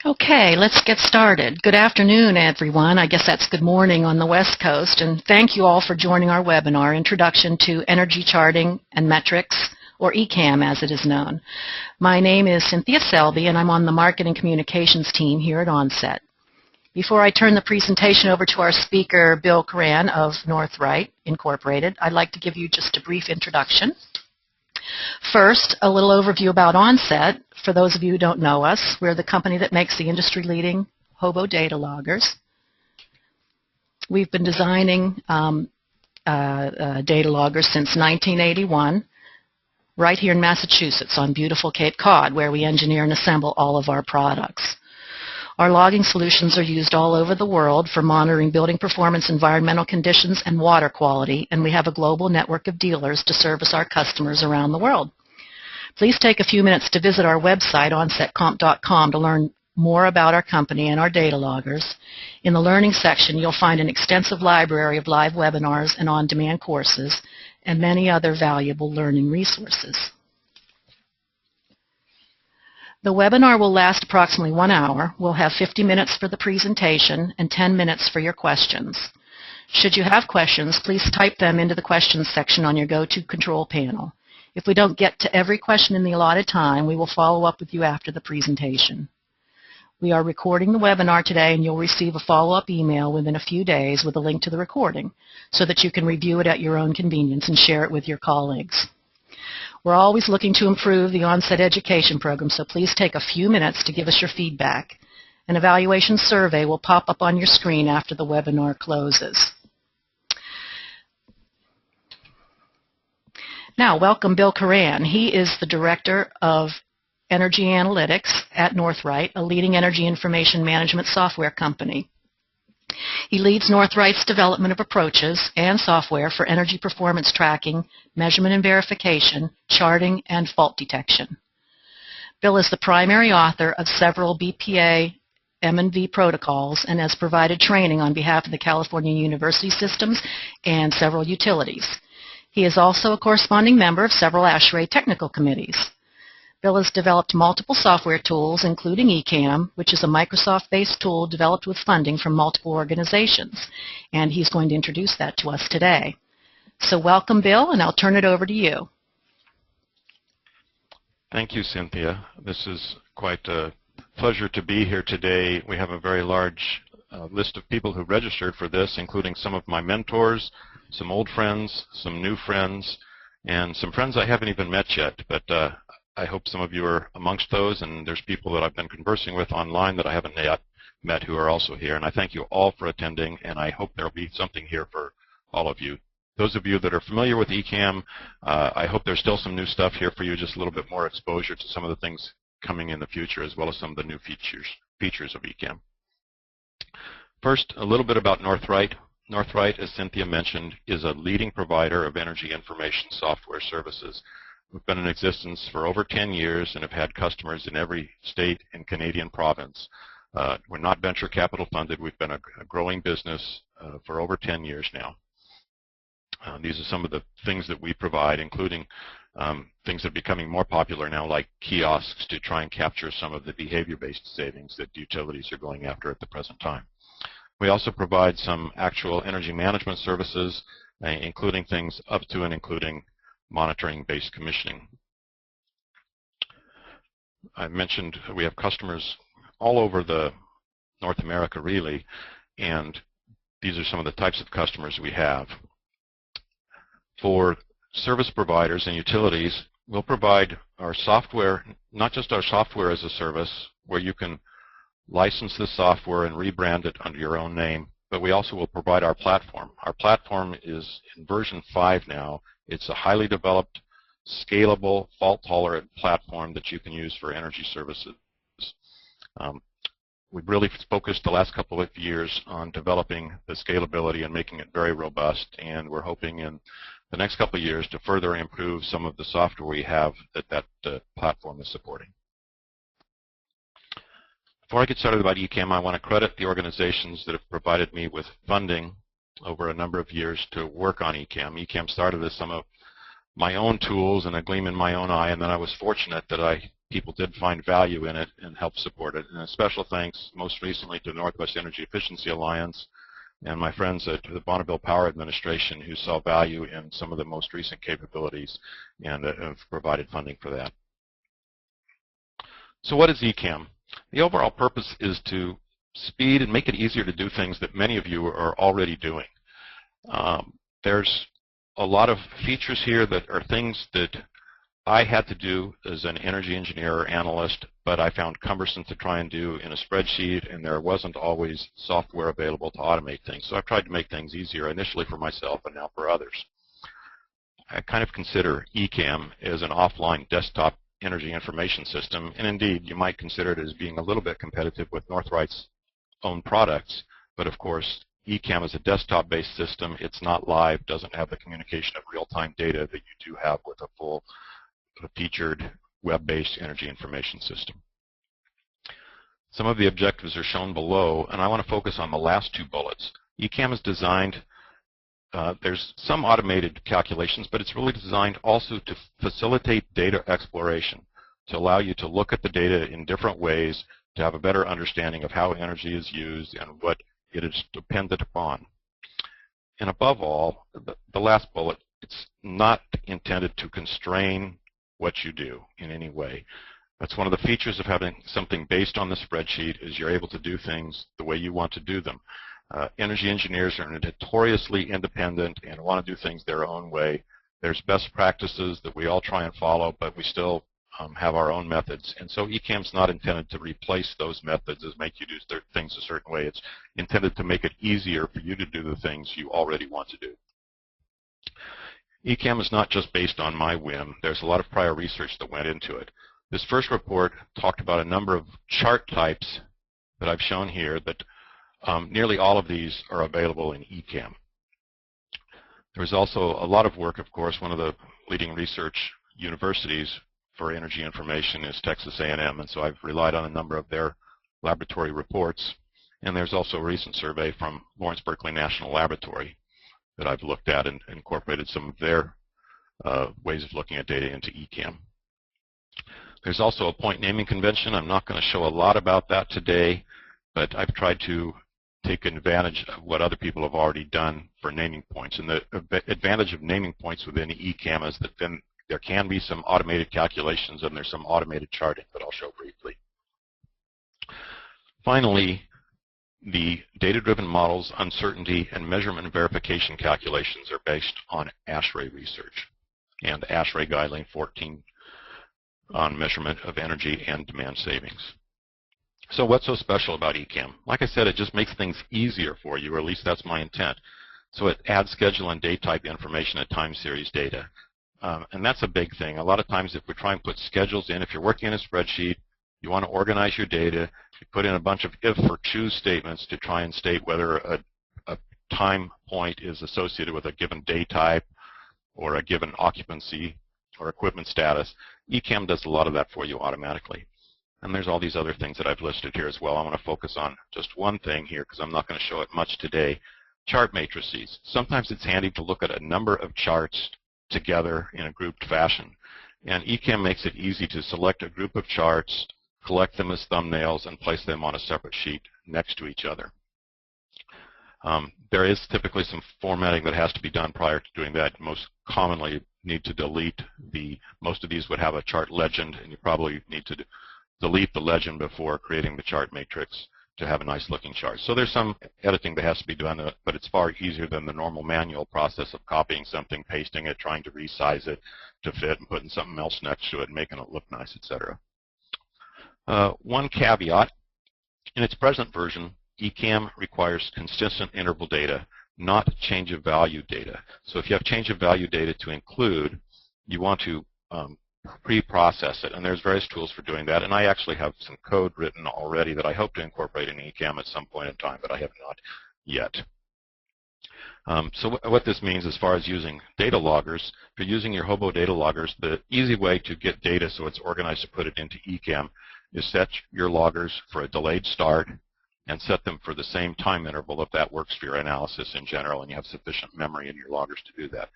Okay, let's get started. Good afternoon, everyone. I guess that's good morning on the West Coast, and thank you all for joining our webinar, Introduction to Energy Charting and Metrics, or ECAM as it is known. My name is Cynthia Selby, and I'm on the Marketing Communications team here at Onset. Before I turn the presentation over to our speaker, Bill Koran of Northwrite, Incorporated, I'd like to give you just a brief introduction. First, a little overview about Onset. For those of you who don't know us, we're the company that makes the industry-leading HOBO data loggers. We've been designing data loggers since 1981, right here in Massachusetts on beautiful Cape Cod, where we engineer and assemble all of our products. Our logging solutions are used all over the world for monitoring building performance, environmental conditions, and water quality, and we have a global network of dealers to service our customers around the world. Please take a few minutes to visit our website, onsetcomp.com, to learn more about our company and our data loggers. In the Learning section, you'll find an extensive library of live webinars and on-demand courses, and many other valuable learning resources. The webinar will last approximately 1 hour. We'll have 50 minutes for the presentation and 10 minutes for your questions. Should you have questions, please type them into the questions section on your go-to control panel. If we don't get to every question in the allotted time, we will follow up with you after the presentation. We are recording the webinar today, and you'll receive a follow-up email within a few days with a link to the recording so that you can review it at your own convenience and share it with your colleagues. We're always looking to improve the Onset education program, so please take a few minutes to give us your feedback. An evaluation survey will pop up on your screen after the webinar closes. Now, welcome Bill Koran. He is the Director of Energy Analytics at Northwrite, a leading energy information management software company. He leads Northwrite's development of approaches and software for energy performance tracking, measurement and verification, charting, and fault detection. Bill is the primary author of several BPA M&V protocols and has provided training on behalf of the California University systems and several utilities. He is also a corresponding member of several ASHRAE technical committees. Bill has developed multiple software tools, including ECAM, which is a Microsoft-based tool developed with funding from multiple organizations, and he's going to introduce that to us today. So welcome, Bill, and I'll turn it over to you. Thank you, Cynthia. This is quite a pleasure to be here today. We have a very large list of people who registered for this, including some of my mentors, some old friends, some new friends, and some friends I haven't even met yet, but I hope some of you are amongst those, and there's people that I've been conversing with online that I haven't yet met who are also here. And I thank you all for attending, and I hope there will be something here for all of you. Those of you that are familiar with ECAM, I hope there's still some new stuff here for you, just a little bit more exposure to some of the things coming in the future, as well as some of the new features of ECAM. First, a little bit about Northwrite. Northwrite, as Cynthia mentioned, is a leading provider of energy information software services. We've been in existence for over 10 years and have had customers in every state and Canadian province. We're not venture capital funded. We've been a growing business for over 10 years now. These are some of the things that we provide, including things that are becoming more popular now, like kiosks, to try and capture some of the behavior-based savings that utilities are going after at the present time. We also provide some actual energy management services, including things up to and including monitoring-based commissioning. I mentioned we have customers all over North America, really, and these are some of the types of customers we have. For service providers and utilities, we'll provide our software, not just our software as a service, where you can license the software and rebrand it under your own name, but we also will provide our platform. Our platform is in version 5 now. It's a highly developed, scalable, fault-tolerant platform that you can use for energy services. We've really focused the last couple of years on developing the scalability and making it very robust, and we're hoping in the next couple of years to further improve some of the software we have that platform is supporting. Before I get started about ECAM, I want to credit the organizations that have provided me with funding over a number of years to work on ECAM. ECAM started as some of my own tools and a gleam in my own eye, and then I was fortunate that I people did find value in it and helped support it. And a special thanks most recently to the Northwest Energy Efficiency Alliance and my friends at the Bonneville Power Administration who saw value in some of the most recent capabilities and have provided funding for that. So what is ECAM? The overall purpose is to speed and make it easier to do things that many of you are already doing. There's a lot of features here that are things that I had to do as an energy engineer or analyst, but I found cumbersome to try and do in a spreadsheet, and there wasn't always software available to automate things. So I've tried to make things easier initially for myself and now for others. I kind of consider ECAM as an offline desktop energy information system, and indeed you might consider it as being a little bit competitive with Northwrite's own products, but of course ECAM is a desktop-based system. It's not live, doesn't have the communication of real-time data that you do have with a full featured web-based energy information system. Some of the objectives are shown below, and I want to focus on the last two bullets. ECAM is designed, there's some automated calculations, but it's really designed also to facilitate data exploration, to allow you to look at the data in different ways, to have a better understanding of how energy is used and what it is dependent upon. And above all, the last bullet, it's not intended to constrain what you do in any way. That's one of the features of having something based on the spreadsheet is you're able to do things the way you want to do them. Energy engineers are notoriously independent and want to do things their own way. There's best practices that we all try and follow, but we still have our own methods. And so ECAM's not intended to replace those methods as make you do things a certain way. It's intended to make it easier for you to do the things you already want to do. ECAM is not just based on my whim. There's a lot of prior research that went into it. This first report talked about a number of chart types that I've shown here that nearly all of these are available in ECAM. There's also a lot of work, of course. One of the leading research universities for energy information is Texas A&M, and so I've relied on a number of their laboratory reports. And there's also a recent survey from Lawrence Berkeley National Laboratory that I've looked at and incorporated some of their ways of looking at data into ECAM. There's also a point naming convention. I'm not going to show a lot about that today, but I've tried to take advantage of what other people have already done for naming points. And the advantage of naming points within ECAM is that then there can be some automated calculations and there's some automated charting that I'll show briefly. Finally, the data-driven models, uncertainty, and measurement and verification calculations are based on ASHRAE research and ASHRAE Guideline 14 on measurement of energy and demand savings. So what's so special about ECAM? Like I said, it just makes things easier for you, or at least that's my intent. So it adds schedule and date type information at time series data. And that's a big thing. A lot of times if we try and put schedules in, if you're working in a spreadsheet, you want to organize your data, you put in a bunch of if or choose statements to try and state whether a time point is associated with a given day type or a given occupancy or equipment status. ECAM does a lot of that for you automatically. And there's all these other things that I've listed here as well. I want to focus on just one thing here because I'm not going to show it much today. Chart matrices. Sometimes it's handy to look at a number of charts together in a grouped fashion. And ECAM makes it easy to select a group of charts, collect them as thumbnails, and place them on a separate sheet next to each other. There is typically some formatting that has to be done prior to doing that. Most commonly need to delete most of these would have a chart legend, and you probably need to delete the legend before creating the chart matrix to have a nice looking chart. So there's some editing that has to be done, but it's far easier than the normal manual process of copying something, pasting it, trying to resize it to fit, and putting something else next to it, and making it look nice, etc. One caveat, in its present version, ECAM requires consistent interval data, not change of value data. So if you have change of value data to include, you want to pre-process it, and there's various tools for doing that, and I actually have some code written already that I hope to incorporate in ECAM at some point in time, but I have not yet. So what this means as far as using data loggers, if you're using your HOBO data loggers, the easy way to get data so it's organized to put it into ECAM is set your loggers for a delayed start and set them for the same time interval if that works for your analysis in general and you have sufficient memory in your loggers to do that.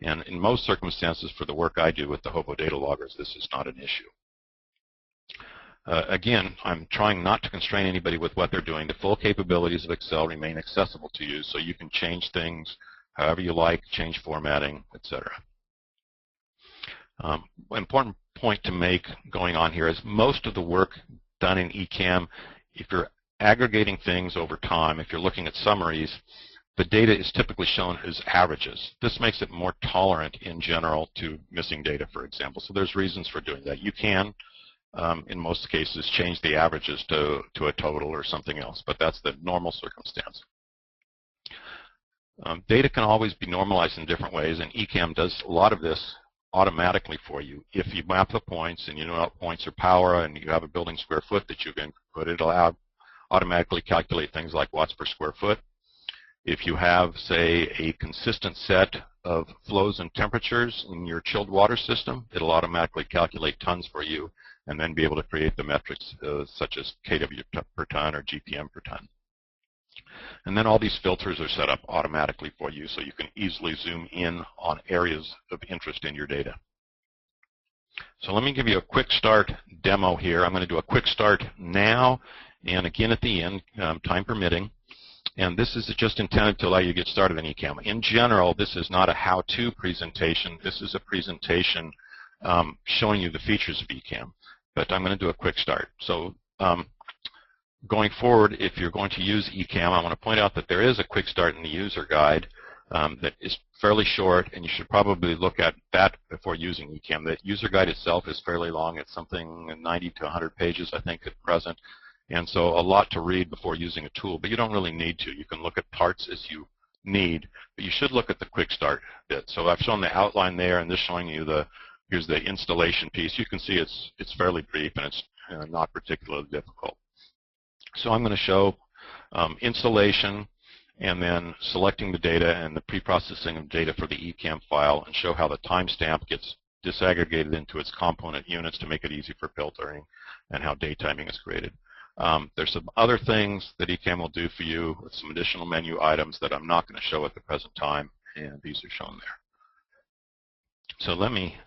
And in most circumstances for the work I do with the HOBO data loggers, this is not an issue. Again, I'm trying not to constrain anybody with what they're doing. The full capabilities of Excel remain accessible to you, so you can change things however you like, change formatting, etc. Important point to make going on here is most of the work done in ECAM, if you're aggregating things over time, if you're looking at summaries, the data is typically shown as averages. This makes it more tolerant in general to missing data, for example. So there's reasons for doing that. You can, in most cases, change the averages to a total or something else, but that's the normal circumstance. Data can always be normalized in different ways, and ECAM does a lot of this automatically for you. If you map the points and you know what points are power and you have a building square foot that you can put, it'll automatically calculate things like watts per square foot. If you have, say, a consistent set of flows and temperatures in your chilled water system, it'll automatically calculate tons for you and then be able to create the metrics such as kW per ton or GPM per ton. And then all these filters are set up automatically for you so you can easily zoom in on areas of interest in your data. So let me give you a quick start demo here. I'm going to do a quick start now and again at the end, time permitting. And this is just intended to allow you to get started in ECAM. In general, this is not a how-to presentation. This is a presentation showing you the features of ECAM. But I'm going to do a quick start. So going forward, if you're going to use ECAM, I want to point out that there is a quick start in the user guide that is fairly short, and you should probably look at that before using ECAM. The user guide itself is fairly long. It's something 90 to 100 pages, I think, at present. And so a lot to read before using a tool, but you don't really need to. You can look at parts as you need, but you should look at the quick start bit. So I've shown the outline there, and this showing you here's the installation piece. You can see it's fairly brief, and it's not particularly difficult. So I'm going to show installation and then selecting the data and the pre-processing of data for the ECAM file, and show how the timestamp gets disaggregated into its component units to make it easy for filtering, and how daytiming is created. There's some other things that ECAM will do for you with some additional menu items that I'm not going to show at the present time, and these are shown there. So let me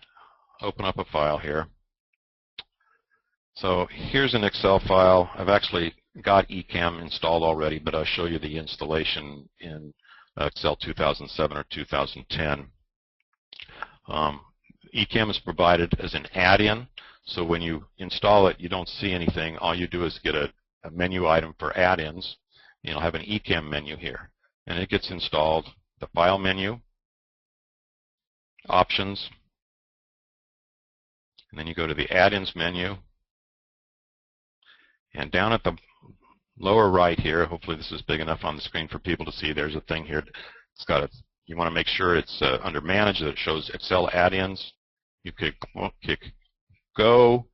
open up a file here. So here's an Excel file. I've actually got ECAM installed already, but I'll show you the installation in Excel 2007 or 2010. ECAM is provided as an add-in. So when you install it, you don't see anything. All you do is get a menu item for add-ins. You'll have an ECAM menu here. And it gets installed, the File menu, Options, and then you go to the Add-ins menu. And down at the lower right here, hopefully this is big enough on the screen for people to see, there's a thing here. It's got you want to make sure it's under Manage, that it shows Excel add-ins. You click Go,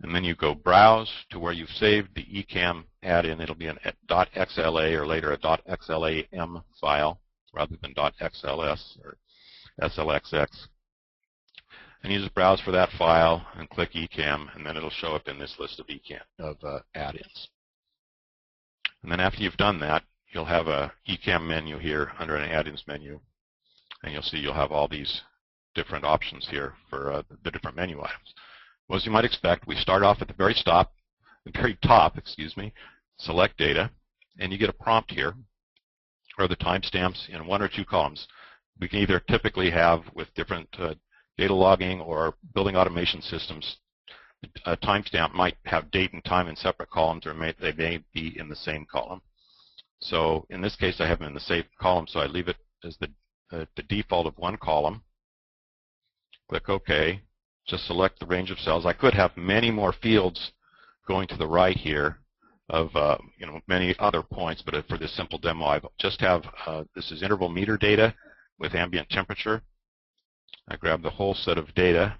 and then you go Browse to where you've saved the ECAM add-in. It'll be an .xla or later a .xlam file rather than .xls or SLXX. And you just browse for that file and click ECAM, and then it'll show up in this list of add-ins. And then after you've done that, you'll have a ECAM menu here under an add-ins menu, and you'll see you'll have all these different options here for the different menu items. Well, as you might expect, we start off at the very top, select data, and you get a prompt here, or the timestamps in one or two columns. We can either typically have with different data logging or building automation systems, a timestamp might have date and time in separate columns, or they may be in the same column. So in this case, I have them in the same column, so I leave it as the default of one column. Click OK. Just select the range of cells. I could have many more fields going to the right here of many other points, but for this simple demo, I just have this is interval meter data with ambient temperature. I grab the whole set of data,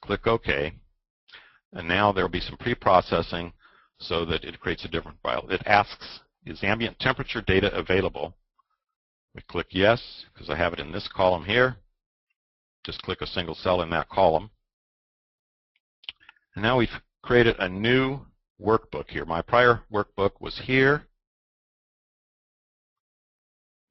click OK, and now there will be some pre-processing so that it creates a different file. It asks, is ambient temperature data available? We click yes, because I have it in this column here. Just click a single cell in that column. And now we've created a new workbook here. My prior workbook was here.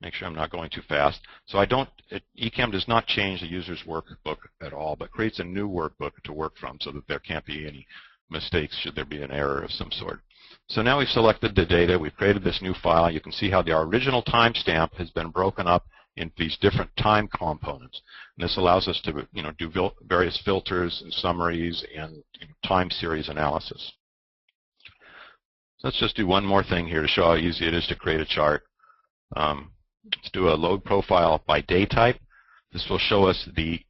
Make sure I'm not going too fast. So ECAM does not change the user's workbook at all, but creates a new workbook to work from so that there can't be any mistakes should there be an error of some sort. So now we've selected the data, we've created this new file. You can see how our original timestamp has been broken up into these different time components. And this allows us to do various filters and summaries and time series analysis. So let's just do one more thing here to show how easy it is to create a chart. Let's do a load profile by day type. This will show us the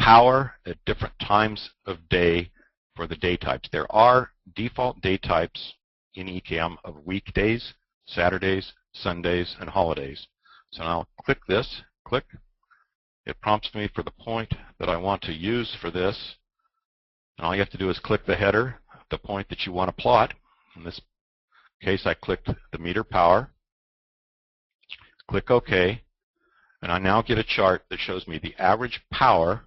power at different times of day for the day types. There are default day types in ECAM of weekdays, Saturdays, Sundays, and holidays. So now I'll click this, click. It prompts me for the point that I want to use for this. And all you have to do is click the header, the point that you want to plot. In this case, I clicked the meter power. Click OK, and I now get a chart that shows me the average power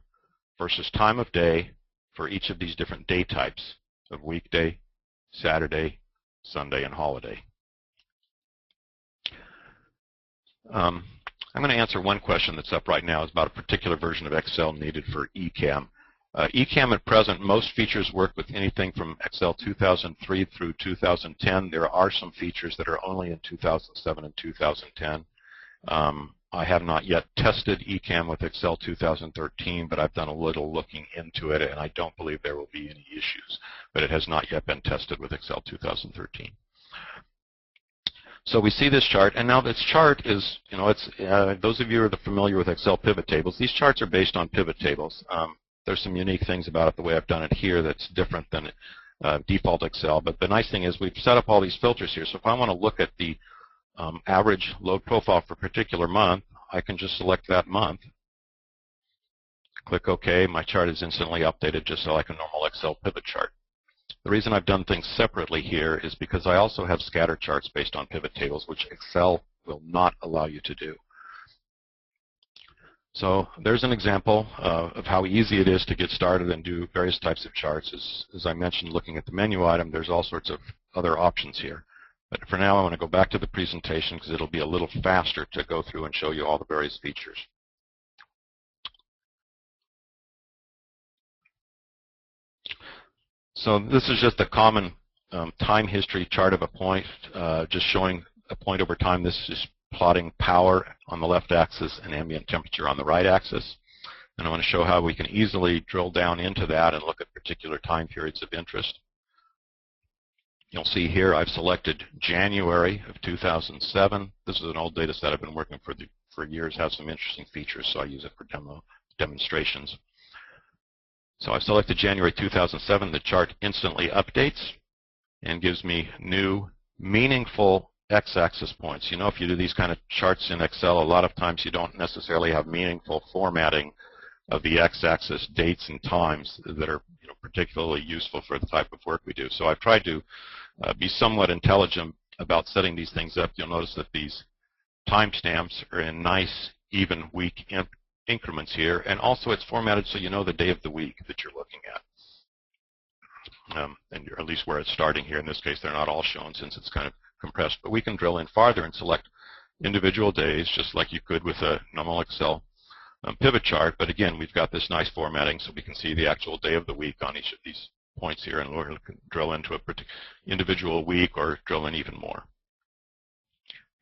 versus time of day for each of these different day types of weekday, Saturday, Sunday, and holiday. I'm going to answer one question that's up right now. It's about a particular version of Excel needed for ECAM. ECAM at present, most features work with anything from Excel 2003 through 2010. There are some features that are only in 2007 and 2010. I have not yet tested ECAM with Excel 2013, but I've done a little looking into it, and I don't believe there will be any issues. But it has not yet been tested with Excel 2013. So we see this chart, and now this chart is, those of you who are familiar with Excel pivot tables, these charts are based on pivot tables. There's some unique things about it, the way I've done it here, that's different than default Excel. But the nice thing is we've set up all these filters here. So if I want to look at the average load profile for a particular month, I can just select that month. Click OK. My chart is instantly updated just like a normal Excel pivot chart. The reason I've done things separately here is because I also have scatter charts based on pivot tables, which Excel will not allow you to do. So there's an example of how easy it is to get started and do various types of charts. As I mentioned, looking at the menu item, there's all sorts of other options here. But for now, I want to go back to the presentation because it'll be a little faster to go through and show you all the various features. So this is just a common time history chart of a point, just showing a point over time. This is plotting power on the left axis and ambient temperature on the right axis. And I want to show how we can easily drill down into that and look at particular time periods of interest. You'll see here I've selected January of 2007. This is an old data set I've been working for years, has some interesting features, so I use it for demonstrations. So I've selected January 2007. The chart instantly updates and gives me new, meaningful x-axis points. You know, if you do these kind of charts in Excel, a lot of times you don't necessarily have meaningful formatting of the x-axis dates and times that are particularly useful for the type of work we do. So I've tried to be somewhat intelligent about setting these things up. You'll notice that these timestamps are in nice, even week increments here, and also it's formatted so you know the day of the week that you're looking at, and at least where it's starting here. In this case, they're not all shown since it's kind of compressed, but we can drill in farther and select individual days just like you could with a normal Excel pivot chart. But again, we've got this nice formatting so we can see the actual day of the week on each of these points here, and we'll drill into a particular individual week or drill in even more.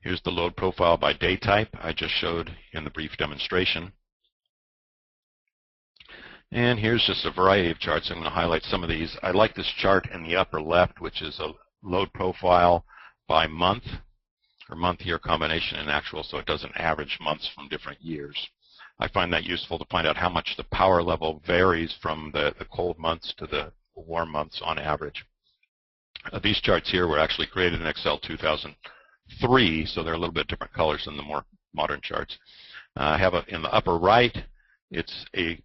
Here's the load profile by day type I just showed in the brief demonstration. And here's just a variety of charts. I'm going to highlight some of these. I like this chart in the upper left, which is a load profile by month, or month-year combination in actual, so it doesn't average months from different years. I find that useful to find out how much the power level varies from the cold months to the warm months on average. These charts here were actually created in Excel 2003, so they're a little bit different colors than the more modern charts. I have in the upper right, it's a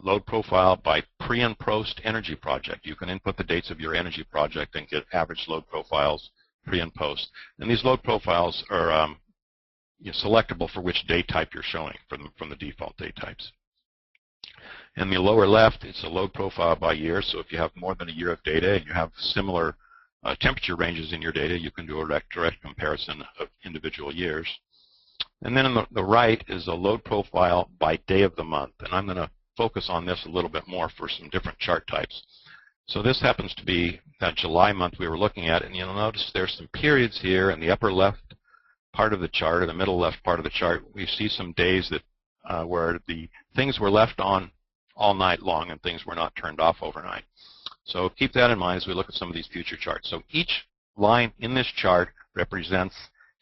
load profile by pre and post energy project. You can input the dates of your energy project and get average load profiles pre and post. And these load profiles are selectable for which day type you're showing from the default day types. In the lower left, it's a load profile by year. So if you have more than a year of data and you have similar temperature ranges in your data, you can do a direct comparison of individual years. And then on the right is a load profile by day of the month. And I'm going to focus on this a little bit more for some different chart types. So this happens to be that July month we were looking at, and you'll notice there's some periods here in the upper left part of the chart, or the middle left part of the chart. We see some days that where the things were left on all night long and things were not turned off overnight. So keep that in mind as we look at some of these future charts. So each line in this chart represents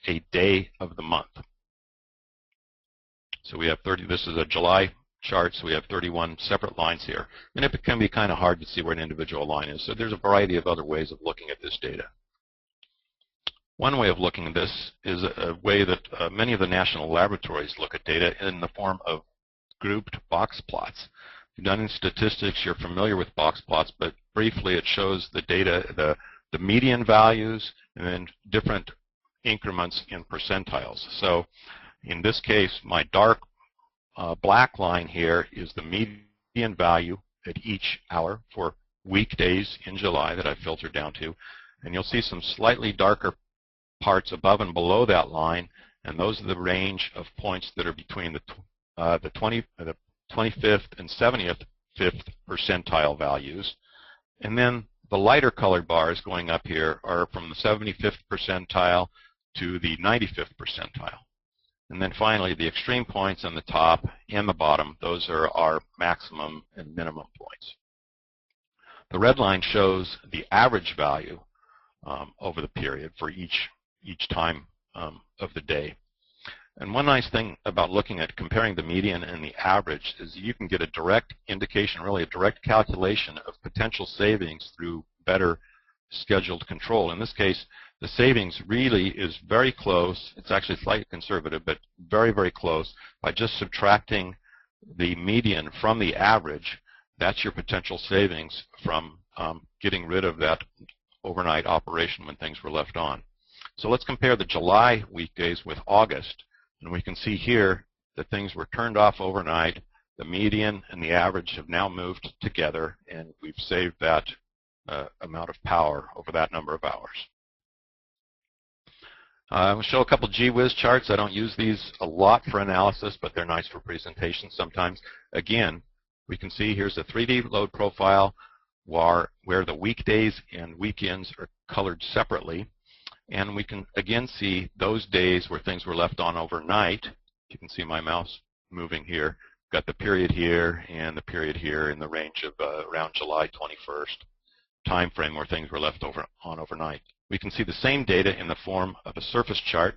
a day of the month. So we have 30, this is a July chart, so we have 31 separate lines here. And it can be kind of hard to see where an individual line is. So there's a variety of other ways of looking at this data. One way of looking at this is a way that many of the national laboratories look at data in the form of grouped box plots. If you've done any statistics, you're familiar with box plots, but briefly it shows the data, the median values, and then different increments in percentiles. So in this case, my dark black line here is the median value at each hour for weekdays in July that I've filtered down to. And you'll see some slightly darker parts above and below that line, and those are the range of points that are between the 25th and 75th percentile values. And then the lighter colored bars going up here are from the 75th percentile to the 95th percentile. And then finally, the extreme points on the top and the bottom, those are our maximum and minimum points. The red line shows the average value over the period for each time of the day. And one nice thing about looking at comparing the median and the average is you can get a direct indication, really a direct calculation of potential savings through better scheduled control. In this case, the savings really is very close. It's actually slightly conservative, but very, very close. By just subtracting the median from the average, that's your potential savings from getting rid of that overnight operation when things were left on. So let's compare the July weekdays with August. And we can see here that things were turned off overnight. The median and the average have now moved together, and we've saved that amount of power over that number of hours. I'll show a couple GWiz charts. I don't use these a lot for analysis, but they're nice for presentation sometimes. Again, we can see here's a 3D load profile where the weekdays and weekends are colored separately. And we can again see those days where things were left on overnight. You can see my mouse moving here. Got the period here and the period here in the range of around July 21st time frame where things were left on overnight. We can see the same data in the form of a surface chart.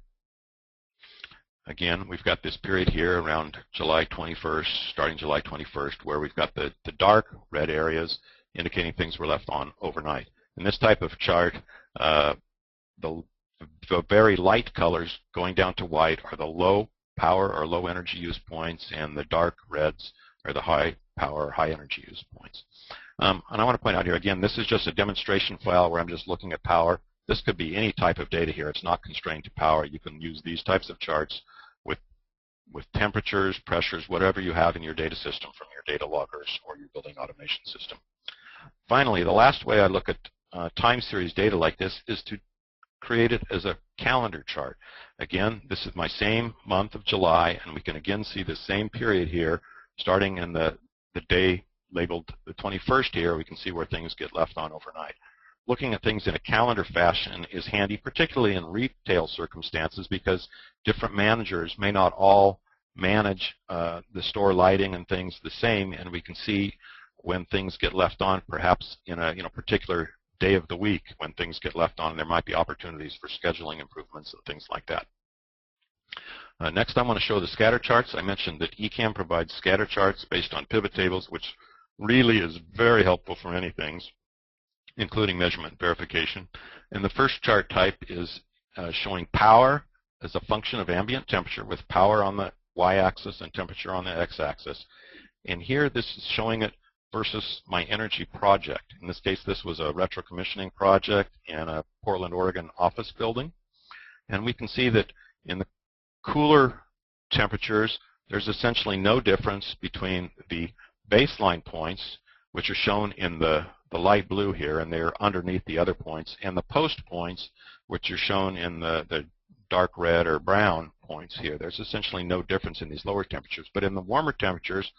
Again, we've got this period here around July 21st, starting July 21st, where we've got the dark red areas indicating things were left on overnight. In this type of chart, the very light colors going down to white are the low power or low energy use points, and the dark reds are the high power or high energy use points. And I want to point out here, again, this is just a demonstration file where I'm just looking at power. This could be any type of data here. It's not constrained to power. You can use these types of charts with temperatures, pressures, whatever you have in your data system from your data loggers or your building automation system. Finally, the last way I look at time series data like this is to create it as a calendar chart. Again, this is my same month of July, and we can again see the same period here, starting in the day labeled the 21st here. We can see where things get left on overnight. Looking at things in a calendar fashion is handy, particularly in retail circumstances, because different managers may not all manage the store lighting and things the same, and we can see when things get left on, perhaps in a particular day of the week when things get left on, and there might be opportunities for scheduling improvements and things like that. Next, I want to show the scatter charts. I mentioned that ECAM provides scatter charts based on pivot tables, which really is very helpful for many things, including measurement verification. And the first chart type is showing power as a function of ambient temperature, with power on the y-axis and temperature on the x-axis. And here this is showing it versus my energy project. In this case, this was a retro-commissioning project in a Portland, Oregon office building. And we can see that in the cooler temperatures, there's essentially no difference between the baseline points, which are shown in the light blue here, and they're underneath the other points, and the post points, which are shown in the dark red or brown points here, there's essentially no difference in these lower temperatures. But in the warmer temperatures,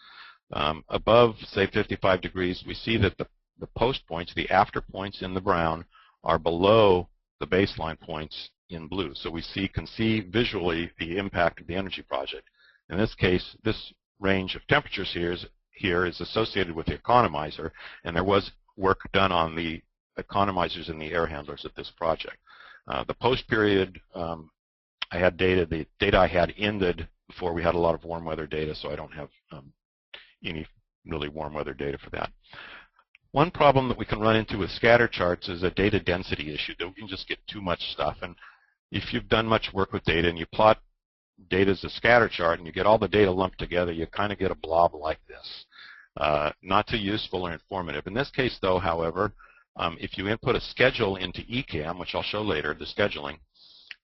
above, say, 55 degrees, we see that the post points, the after points in the brown, are below the baseline points in blue. So we can see visually the impact of the energy project. In this case, this range of temperatures here is associated with the economizer, and there was work done on the economizers and the air handlers at this project. The post period, I had data. The data I had ended before we had a lot of warm weather data, so I don't have any really warm weather data for that. One problem that we can run into with scatter charts is a data density issue, that we can just get too much stuff. And if you've done much work with data and you plot data as a scatter chart and you get all the data lumped together, you kind of get a blob like this. Not too useful or informative. In this case, though, however, if you input a schedule into ECAM, which I'll show later, the scheduling,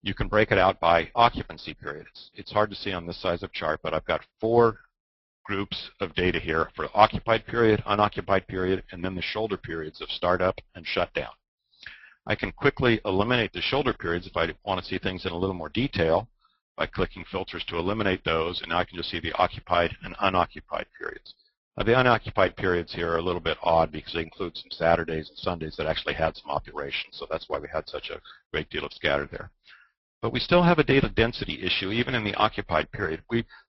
you can break it out by occupancy period. It's hard to see on this size of chart, but I've got 4 groups of data here for occupied period, unoccupied period, and then the shoulder periods of startup and shutdown. I can quickly eliminate the shoulder periods if I want to see things in a little more detail by clicking filters to eliminate those, and now I can just see the occupied and unoccupied periods. Now, the unoccupied periods here are a little bit odd because they include some Saturdays and Sundays that actually had some operation, so that's why we had such a great deal of scatter there. But we still have a data density issue even in the occupied period.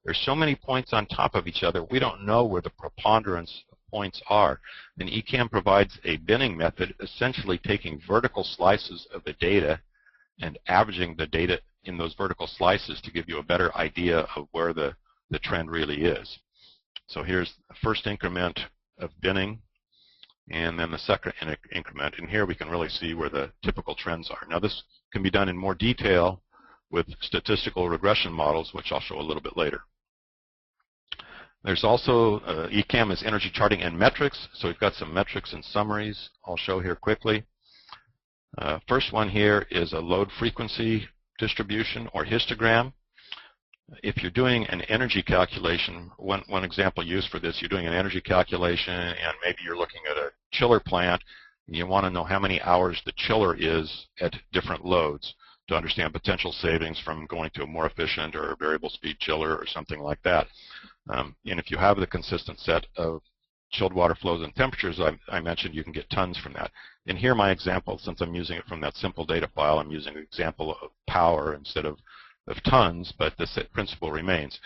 There's so many points on top of each other, we don't know where the preponderance of points are. And ECAM provides a binning method, essentially taking vertical slices of the data and averaging the data in those vertical slices to give you a better idea of where the trend really is. So here's the first increment of binning, and then the second increment. And here we can really see where the typical trends are. Now, this can be done in more detail with statistical regression models, which I'll show a little bit later. There's also ECAM is energy charting and metrics. So we've got some metrics and summaries I'll show here quickly. First one here is a load frequency distribution or histogram. If you're doing an energy calculation, one example used for this, you're doing an energy calculation and maybe you're looking at a chiller plant and you want to know how many hours the chiller is at different loads to understand potential savings from going to a more efficient or a variable speed chiller or something like that. And if you have the consistent set of chilled water flows and temperatures I mentioned, you can get tons from that. And here my example, since I'm using it from that simple data file, I'm using an example of power instead of tons, but the principle remains.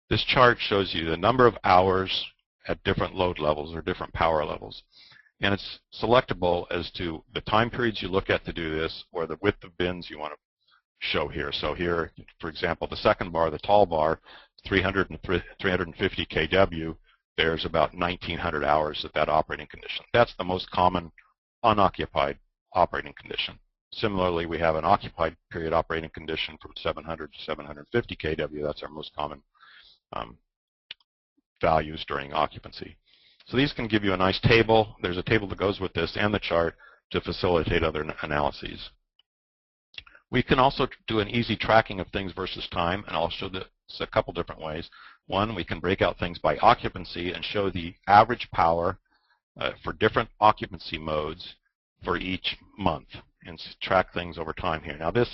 This chart shows you the number of hours at different load levels or different power levels. And it's selectable as to the time periods you look at to do this or the width of bins you want to show here. So here, for example, the second bar, the tall bar, 350 kW, there's about 1,900 hours at that operating condition. That's the most common unoccupied operating condition. Similarly, we have an occupied period operating condition from 700 to 750 kW. That's our most common values during occupancy. So these can give you a nice table. There's a table that goes with this and the chart to facilitate other analyses. We can also do an easy tracking of things versus time, and I'll show this a couple different ways. One, we can break out things by occupancy and show the average power for different occupancy modes for each month and track things over time here. Now this,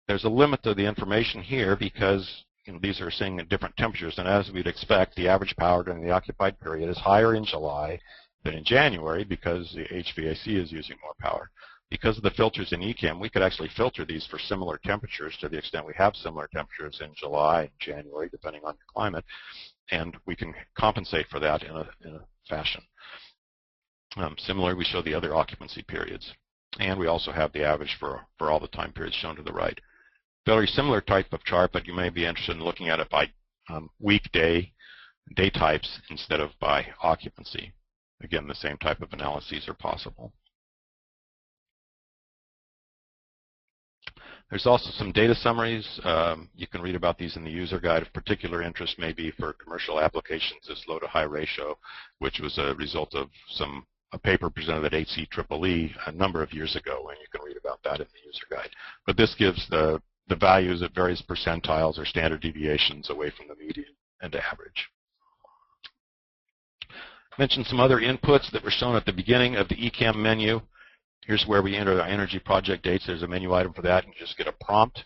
there's a limit to the information here because these are seeing at different temperatures, and as we'd expect, the average power during the occupied period is higher in July than in January because the HVAC is using more power. Because of the filters in ECAM, we could actually filter these for similar temperatures to the extent we have similar temperatures in July and January, depending on the climate, and we can compensate for that in a fashion. Similarly, we show the other occupancy periods. And we also have the average for all the time periods shown to the right. Very similar type of chart, but you may be interested in looking at it by weekday, day types instead of by occupancy. Again, the same type of analyses are possible. There's also some data summaries. You can read about these in the user guide. Of particular interest may be for commercial applications, this low to high ratio, which was a result of a paper presented at ACEEE a number of years ago, and you can read about that in the user guide. But this gives the values at various percentiles or standard deviations away from the median and average. I mentioned some other inputs that were shown at the beginning of the ECAM menu. Here's where we enter our energy project dates. There's a menu item for that, and you just get a prompt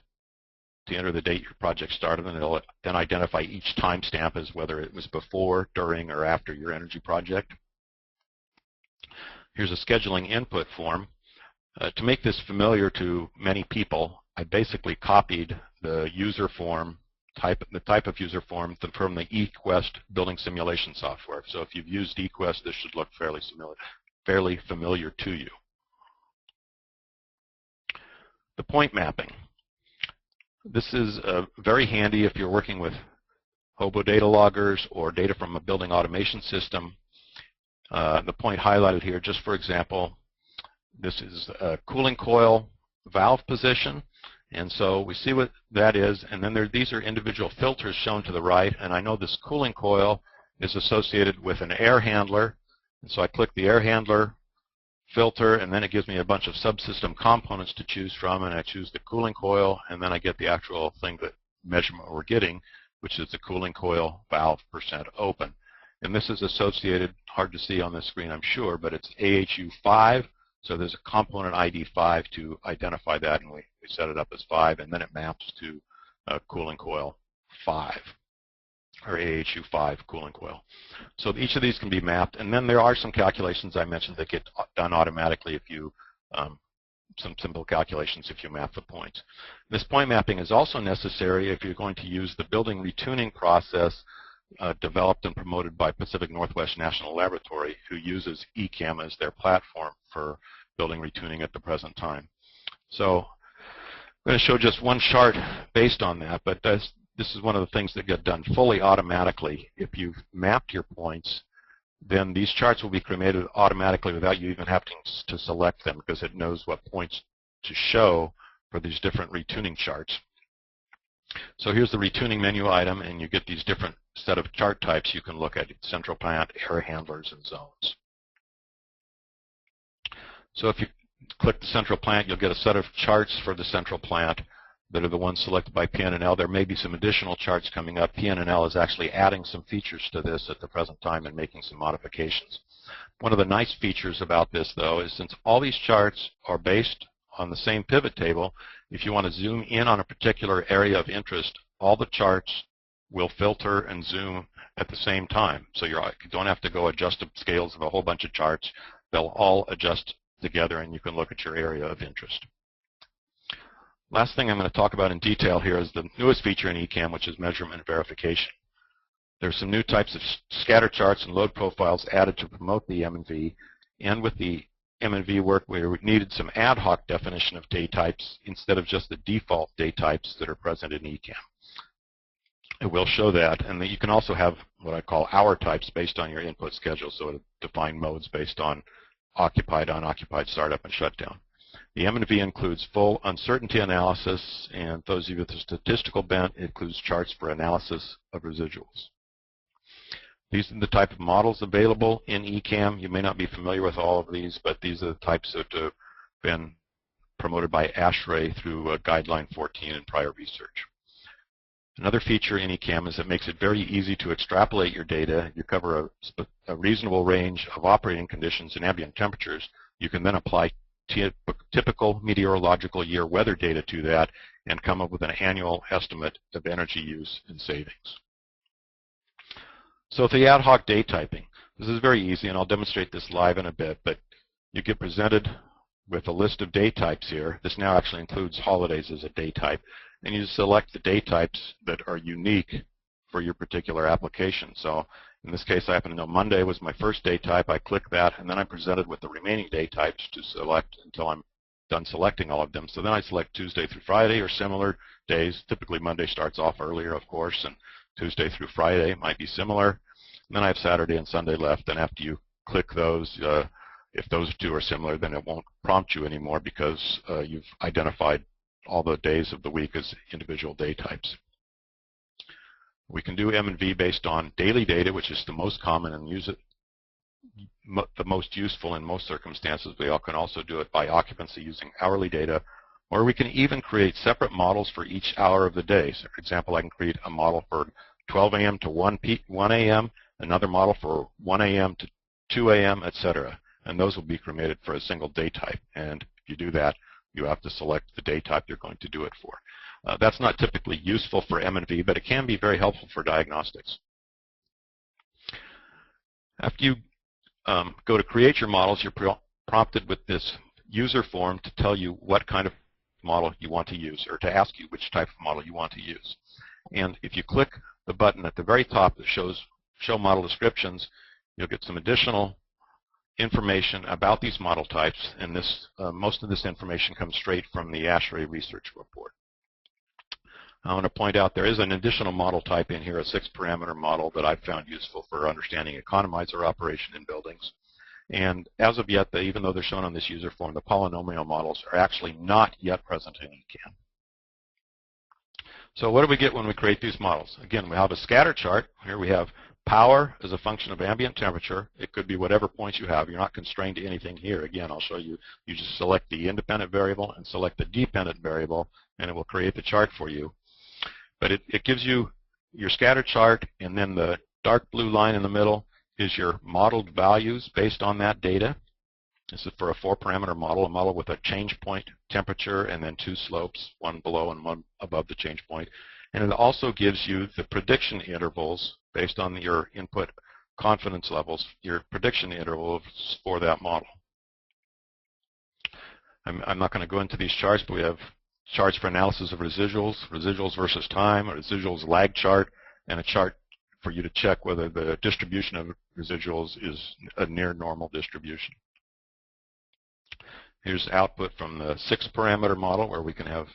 to enter the date your project started, and it'll then identify each timestamp as whether it was before, during, or after your energy project. Here's a scheduling input form. To make this familiar to many people, I basically copied the user form the type of user form from the eQuest building simulation software. So if you've used eQuest, this should look fairly familiar to you. The point mapping. This is very handy if you're working with HOBO data loggers or data from a building automation system. The point highlighted here, just for example, this is a cooling coil valve position. And so we see what that is, and then these are individual filters shown to the right, and I know this cooling coil is associated with an air handler, and so I click the air handler filter, and then it gives me a bunch of subsystem components to choose from, and I choose the cooling coil, and then I get the actual thing, that measurement we're getting, which is the cooling coil valve % open. And this is associated, hard to see on this screen I'm sure, but it's AHU5. So there's a component ID 5 to identify that, and we set it up as 5, and then it maps to cooling coil 5, or AHU5 cooling coil. So each of these can be mapped, and then there are some calculations I mentioned that get done automatically if you, some simple calculations if you map the points. This point mapping is also necessary if you're going to use the building retuning process developed and promoted by Pacific Northwest National Laboratory, who uses ECAM as their platform for building retuning at the present time. So I'm going to show just one chart based on that, but this is one of the things that get done fully automatically. If you've mapped your points, then these charts will be created automatically without you even having to select them, because it knows what points to show for these different retuning charts. So here's the retuning menu item, and you get these different set of chart types you can look at: central plant, air handlers, and zones. So if you click the central plant, you'll get a set of charts for the central plant that are the ones selected by PN&L. There may be some additional charts coming up. PN&L is actually adding some features to this at the present time and making some modifications. One of the nice features about this, though, is since all these charts are based on the same pivot table, if you want to zoom in on a particular area of interest, all the charts will filter and zoom at the same time. So you don't have to go adjust the scales of a whole bunch of charts. They'll all adjust together, and you can look at your area of interest. Last thing I'm going to talk about in detail here is the newest feature in ECAM, which is measurement verification. There's some new types of scatter charts and load profiles added to promote the M&V, and with the M&V work, we needed some ad hoc definition of day types instead of just the default day types that are present in ECAM. It will show that, and that you can also have what I call hour types based on your input schedule, so it'll define modes based on occupied, unoccupied, startup, and shutdown. The M&V includes full uncertainty analysis, and those of you with a statistical bent, it includes charts for analysis of residuals. These are the type of models available in ECAM. You may not be familiar with all of these, but these are the types that have been promoted by ASHRAE through Guideline 14 and prior research. Another feature in ECAM is it makes it very easy to extrapolate your data. You cover a reasonable range of operating conditions and ambient temperatures. You can then apply typical meteorological year weather data to that and come up with an annual estimate of energy use and savings. So for the ad hoc day typing, this is very easy, and I'll demonstrate this live in a bit, but you get presented with a list of day types here. This now actually includes holidays as a day type, and you select the day types that are unique for your particular application. So in this case, I happen to know Monday was my first day type. I click that, and then I'm presented with the remaining day types to select until I'm done selecting all of them. So then I select Tuesday through Friday or similar days. Typically Monday starts off earlier, of course, and Tuesday through Friday might be similar. And then I have Saturday and Sunday left, and after you click those, if those two are similar, then it won't prompt you anymore because you've identified all the days of the week as individual day types. We can do M&V based on daily data, which is the most common and the most useful in most circumstances. We can also do it by occupancy using hourly data, or we can even create separate models for each hour of the day. So for example, I can create a model for 12 a.m. to 1 a.m., another model for 1 a.m. to 2 a.m., etc. And those will be created for a single day type. And if you do that, you have to select the day type you're going to do it for. That's not typically useful for M&V, but it can be very helpful for diagnostics. After you go to create your models, you're prompted with this user form to tell you what kind of model you want to use, or to ask you which type of model you want to use. And if you click the button at the very top that shows Show Model Descriptions, you'll get some additional information about these model types, and most of this information comes straight from the ASHRAE research report. I want to point out there is an additional model type in here, a 6-parameter model that I've found useful for understanding economizer operation in buildings. And as of yet, even though they're shown on this user form, the polynomial models are actually not yet present in ECAM. So what do we get when we create these models? Again, we have a scatter chart. Here we have power as a function of ambient temperature. It could be whatever points you have. You're not constrained to anything here. Again, I'll show you. You just select the independent variable and select the dependent variable, and it will create the chart for you. But it gives you your scatter chart, and then the dark blue line in the middle is your modeled values based on that data. This is for a 4-parameter model, a model with a change point temperature and then 2 slopes, one below and one above the change point. And it also gives you the prediction intervals based on your input confidence levels, your prediction intervals for that model. I'm not going to go into these charts, but we have charts for analysis of residuals versus time, a residuals lag chart, and a chart for you to check whether the distribution of residuals is a near normal distribution. Here's output from the 6-parameter model where we can have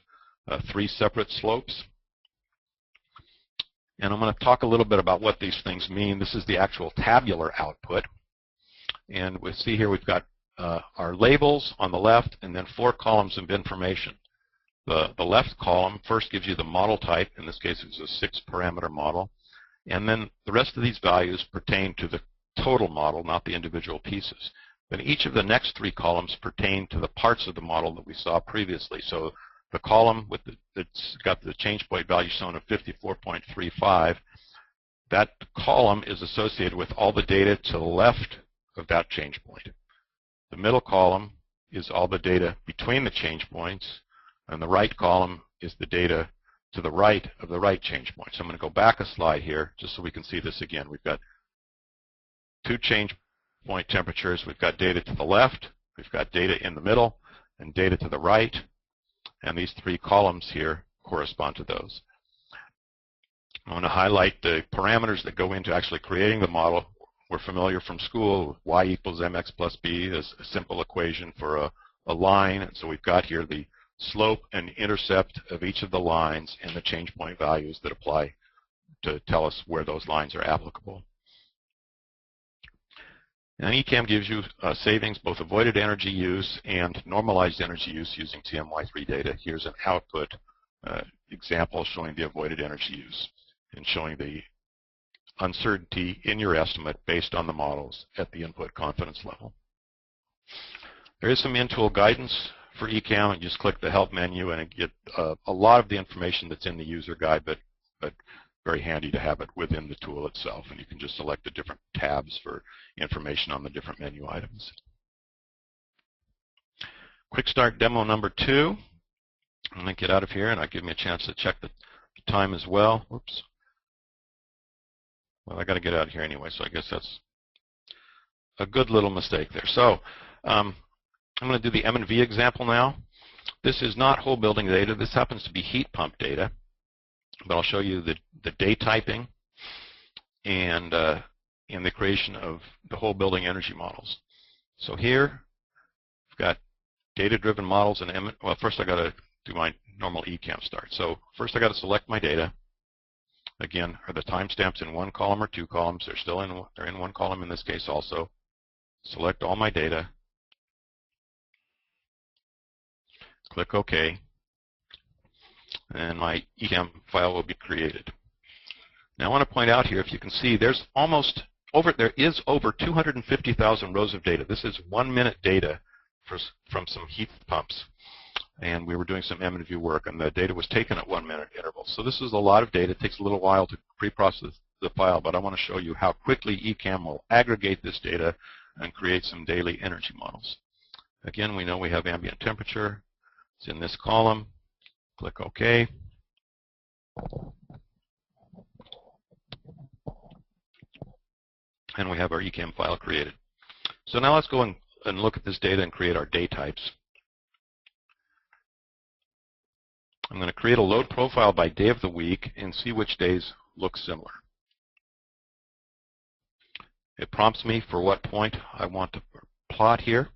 3 separate slopes. And I'm going to talk a little bit about what these things mean. This is the actual tabular output. And we see here we've got our labels on the left and then 4 columns of information. The left column first gives you the model type. In this case, it's a 6-parameter model. And then the rest of these values pertain to the total model, not the individual pieces. But each of the next 3 columns pertain to the parts of the model that we saw previously. So the column that's got the change point value shown of 54.35, that column is associated with all the data to the left of that change point. The middle column is all the data between the change points, and the right column is the data to the right of the right change point. So I'm going to go back a slide here just so we can see this again. We've got 2 change point temperatures. We've got data to the left, we've got data in the middle, and data to the right. And these 3 columns here correspond to those. I want to highlight the parameters that go into actually creating the model. We're familiar from school, y equals mx plus b is a simple equation for a line. And so we've got here the slope and intercept of each of the lines and the change point values that apply to tell us where those lines are applicable. And ECAM gives you savings, both avoided energy use and normalized energy use using TMY3 data. Here's an output example showing the avoided energy use and showing the uncertainty in your estimate based on the models at the input confidence level. There is some in-tool guidance for ECAM. You just click the Help menu and you get a lot of the information that's in the user guide, but very handy to have it within the tool itself. And you can just select the different tabs for information on the different menu items. Quick start demo number 2. I'm going to get out of here, and I'll give me a chance to check the time as well. Whoops. Well, I got to get out of here anyway, so I guess that's a good little mistake there. So I'm going to do the M&V example now. This is not whole building data. This happens to be heat pump data. But I'll show you the daytyping and the creation of the whole building energy models. So here, I've got data-driven models and well, first I got to do my normal ECAM start. So first I got to select my data. Again, are the timestamps in 1 column or 2 columns? They're in 1 column in this case also. Select all my data. Click OK. And my ECAM file will be created. Now I want to point out here, if you can see, there is over 250,000 rows of data. This is 1-minute data from some heat pumps. And we were doing some M&V work, and the data was taken at 1-minute intervals. So this is a lot of data. It takes a little while to pre-process the file, but I want to show you how quickly ECAM will aggregate this data and create some daily energy models. Again, we know we have ambient temperature. It's in this column. Click OK. And we have our ECAM file created. So now let's go and look at this data and create our day types. I'm going to create a load profile by day of the week and see which days look similar. It prompts me for what point I want to plot here.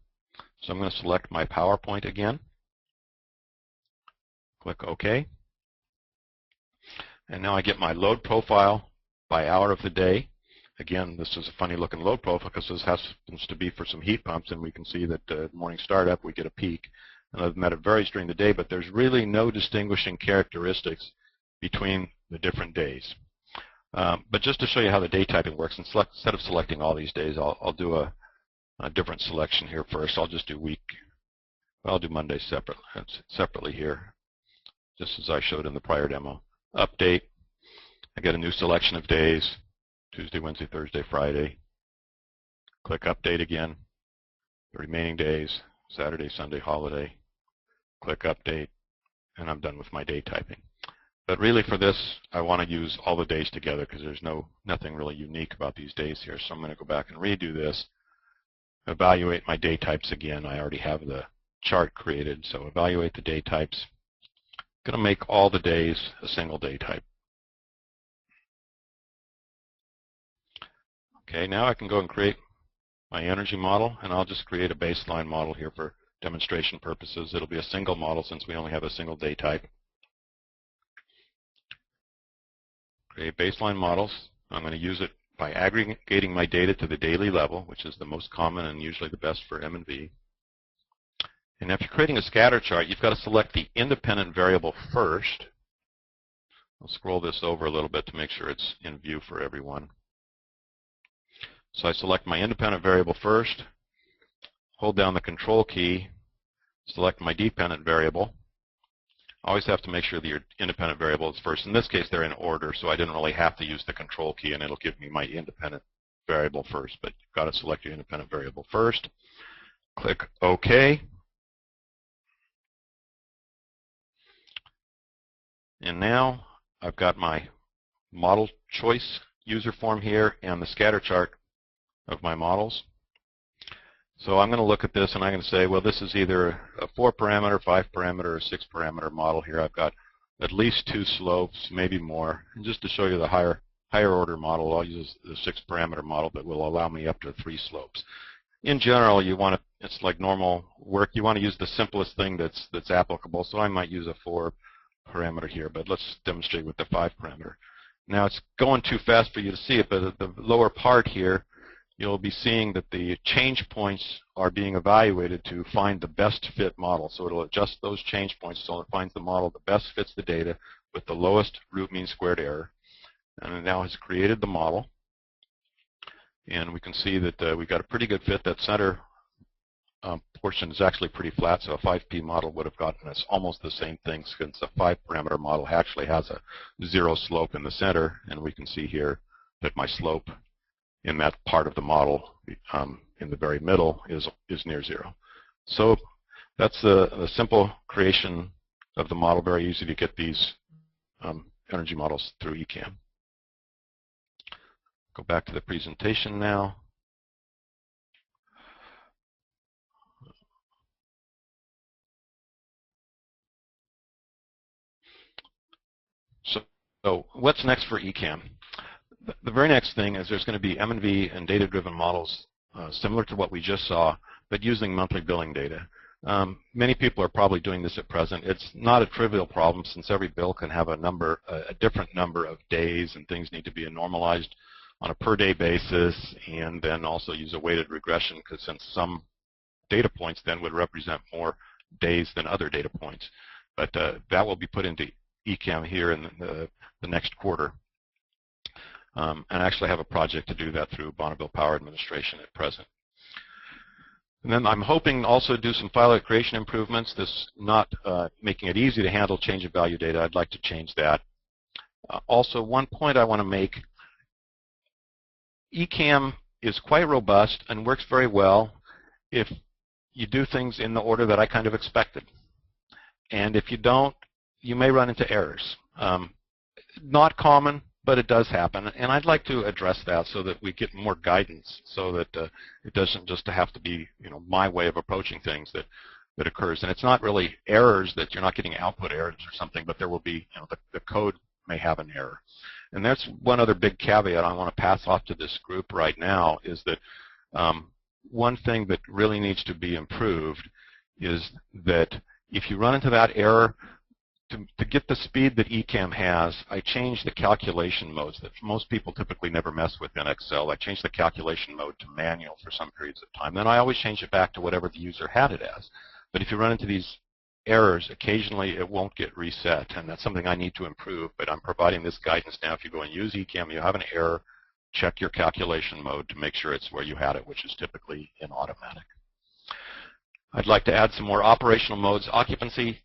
So I'm going to select my PowerPoint again. Click OK. And now I get my load profile by hour of the day. Again, this is a funny looking load profile because this happens to be for some heat pumps, and we can see that morning startup we get a peak. And I've met it varies during the day, but there's really no distinguishing characteristics between the different days. But just to show you how the day typing works, instead of selecting all these days, I'll do a different selection here first. I'll just do week. Well, I'll do Monday separately here, just as I showed in the prior demo. Update. I get a new selection of days. Tuesday, Wednesday, Thursday, Friday. Click Update again. The remaining days, Saturday, Sunday, holiday. Click Update, and I'm done with my day typing. But really for this, I want to use all the days together because there's nothing really unique about these days here. So I'm going to go back and redo this. Evaluate my day types again. I already have the chart created, so evaluate the day types. I'm going to make all the days a single day type. Okay, now I can go and create my energy model, and I'll just create a baseline model here for demonstration purposes. It'll be a single model since we only have a single day type. Create baseline models. I'm going to use it by aggregating my data to the daily level, which is the most common and usually the best for M&V. And if you're creating a scatter chart, you've got to select the independent variable first. I'll scroll this over a little bit to make sure it's in view for everyone. So I select my independent variable first, hold down the control key, select my dependent variable. Always have to make sure that your independent variable is first. In this case, they're in order, so I didn't really have to use the control key, and it'll give me my independent variable first. But you've got to select your independent variable first. Click OK. And now I've got my model choice user form here and the scatter chart of my models. So I'm going to look at this and I'm going to say, well, this is either a 4-parameter, 5-parameter, or 6-parameter model here. I've got at least 2 slopes, maybe more. And just to show you the higher order model, I'll use the 6-parameter model that will allow me up to 3 slopes. In general, you want to, it's like normal work, you want to use the simplest thing that's applicable. So I might use a 4-parameter here, but let's demonstrate with the 5-parameter. Now it's going too fast for you to see it, but at the lower part here, you'll be seeing that the change points are being evaluated to find the best fit model. So it'll adjust those change points so it finds the model that best fits the data with the lowest root mean squared error. And it now has created the model. And we can see that we've got a pretty good fit. That center portion is actually pretty flat, so a 5P model would have gotten us almost the same thing, since a 5-parameter model actually has a 0 slope in the center. And we can see here that my slope in that part of the model in the very middle is near 0. So that's the simple creation of the model. Very easy to get these energy models through ECAM. Go back to the presentation now. So what's next for ECAM? The very next thing is there's going to be M&V and data-driven models similar to what we just saw, but using monthly billing data. Many people are probably doing this at present. It's not a trivial problem since every bill can have a different number of days, and things need to be normalized on a per-day basis, and then also use a weighted regression, because since some data points then would represent more days than other data points. But that will be put into ECAM here in the next quarter. And I actually have a project to do that through Bonneville Power Administration at present. And then I'm hoping also to do some file creation improvements. This not making it easy to handle change of value data. I'd like to change that. Also, one point I want to make, ECAM is quite robust and works very well if you do things in the order that I kind of expected. And if you don't, you may run into errors. not common, but it does happen, and I'd like to address that so that we get more guidance, so that it doesn't just have to be, my way of approaching things that occurs. And it's not really errors that you're not getting output errors or something, but there will be, the code may have an error. And that's one other big caveat I want to pass off to this group right now, is that one thing that really needs to be improved is that if you run into that error, to get the speed that ECAM has, I changed the calculation modes that most people typically never mess with in Excel. I changed the calculation mode to manual for some periods of time. Then I always change it back to whatever the user had it as. But if you run into these errors, occasionally it won't get reset, and that's something I need to improve. But I'm providing this guidance now. If you go and use ECAM, you have an error, check your calculation mode to make sure it's where you had it, which is typically in automatic. I'd like to add some more operational modes. Occupancy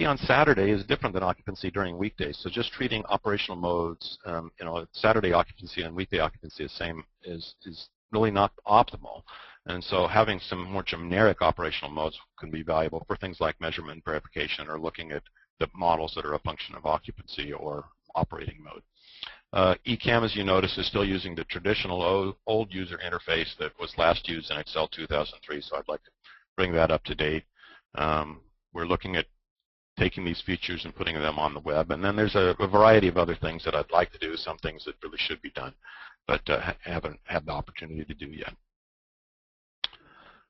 on Saturday is different than occupancy during weekdays. So just treating operational modes, Saturday occupancy and weekday occupancy the same is really not optimal. And so having some more generic operational modes can be valuable for things like measurement verification, or looking at the models that are a function of occupancy or operating mode. ECAM, as you notice, is still using the traditional old user interface that was last used in Excel 2003, so I'd like to bring that up to date. We're looking at taking these features and putting them on the web, and then there's a variety of other things that I'd like to do, some things that really should be done, but haven't had the opportunity to do yet.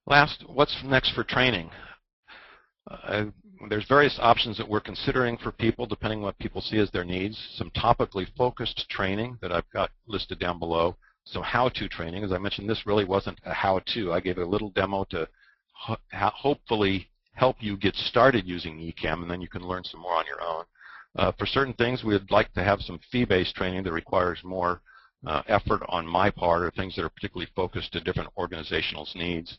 Last, what's next for training? There's various options that we're considering for people, depending on what people see as their needs. Some topically focused training that I've got listed down below. Some how-to training. As I mentioned, this really wasn't a how-to. I gave a little demo to hopefully help you get started using ECAM, and then you can learn some more on your own. For certain things, we'd like to have some fee-based training that requires more effort on my part, or things that are particularly focused to different organizational needs.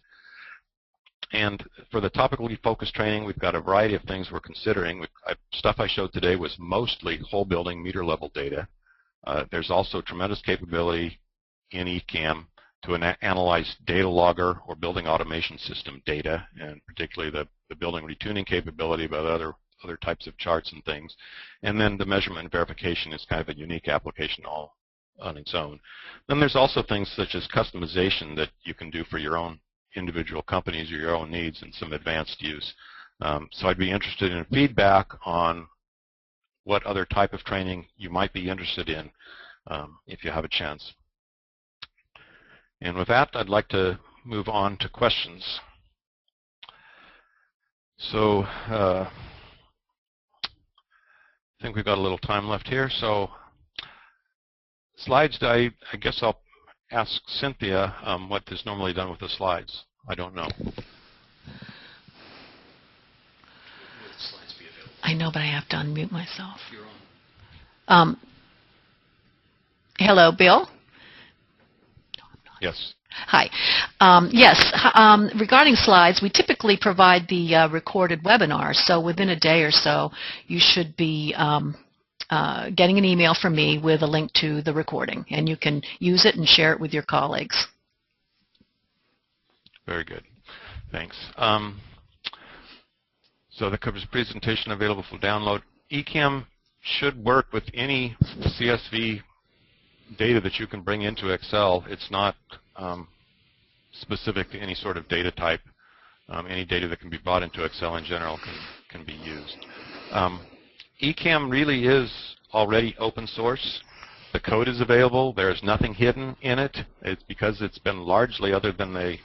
And for the topically focused training, we've got a variety of things we're considering. Stuff I showed today was mostly whole building meter level data. There's also tremendous capability in ECAM to analyze data logger or building automation system data, and particularly the building retuning capability, but other types of charts and things. And then the measurement and verification is kind of a unique application all on its own. Then there's also things such as customization that you can do for your own individual companies or your own needs, and some advanced use. So I'd be interested in feedback on what other type of training you might be interested in if you have a chance. And with that, I'd like to move on to questions. So I think we've got a little time left here. So slides, I guess I'll ask Cynthia what is normally done with the slides. I don't know. I know, but I have to unmute myself. Hello, Bill? Yes. Hi. Yes, regarding slides, we typically provide the recorded webinars, so within a day or so, you should be getting an email from me with a link to the recording, and you can use it and share it with your colleagues. Very good. Thanks. So the presentation available for download. ECAM should work with any CSV data that you can bring into Excel. It's not specific to any sort of data type. Any data that can be brought into Excel in general can be used. ECAM really is already open source. The code is available. There's nothing hidden in it. It's because it's been largely, other than the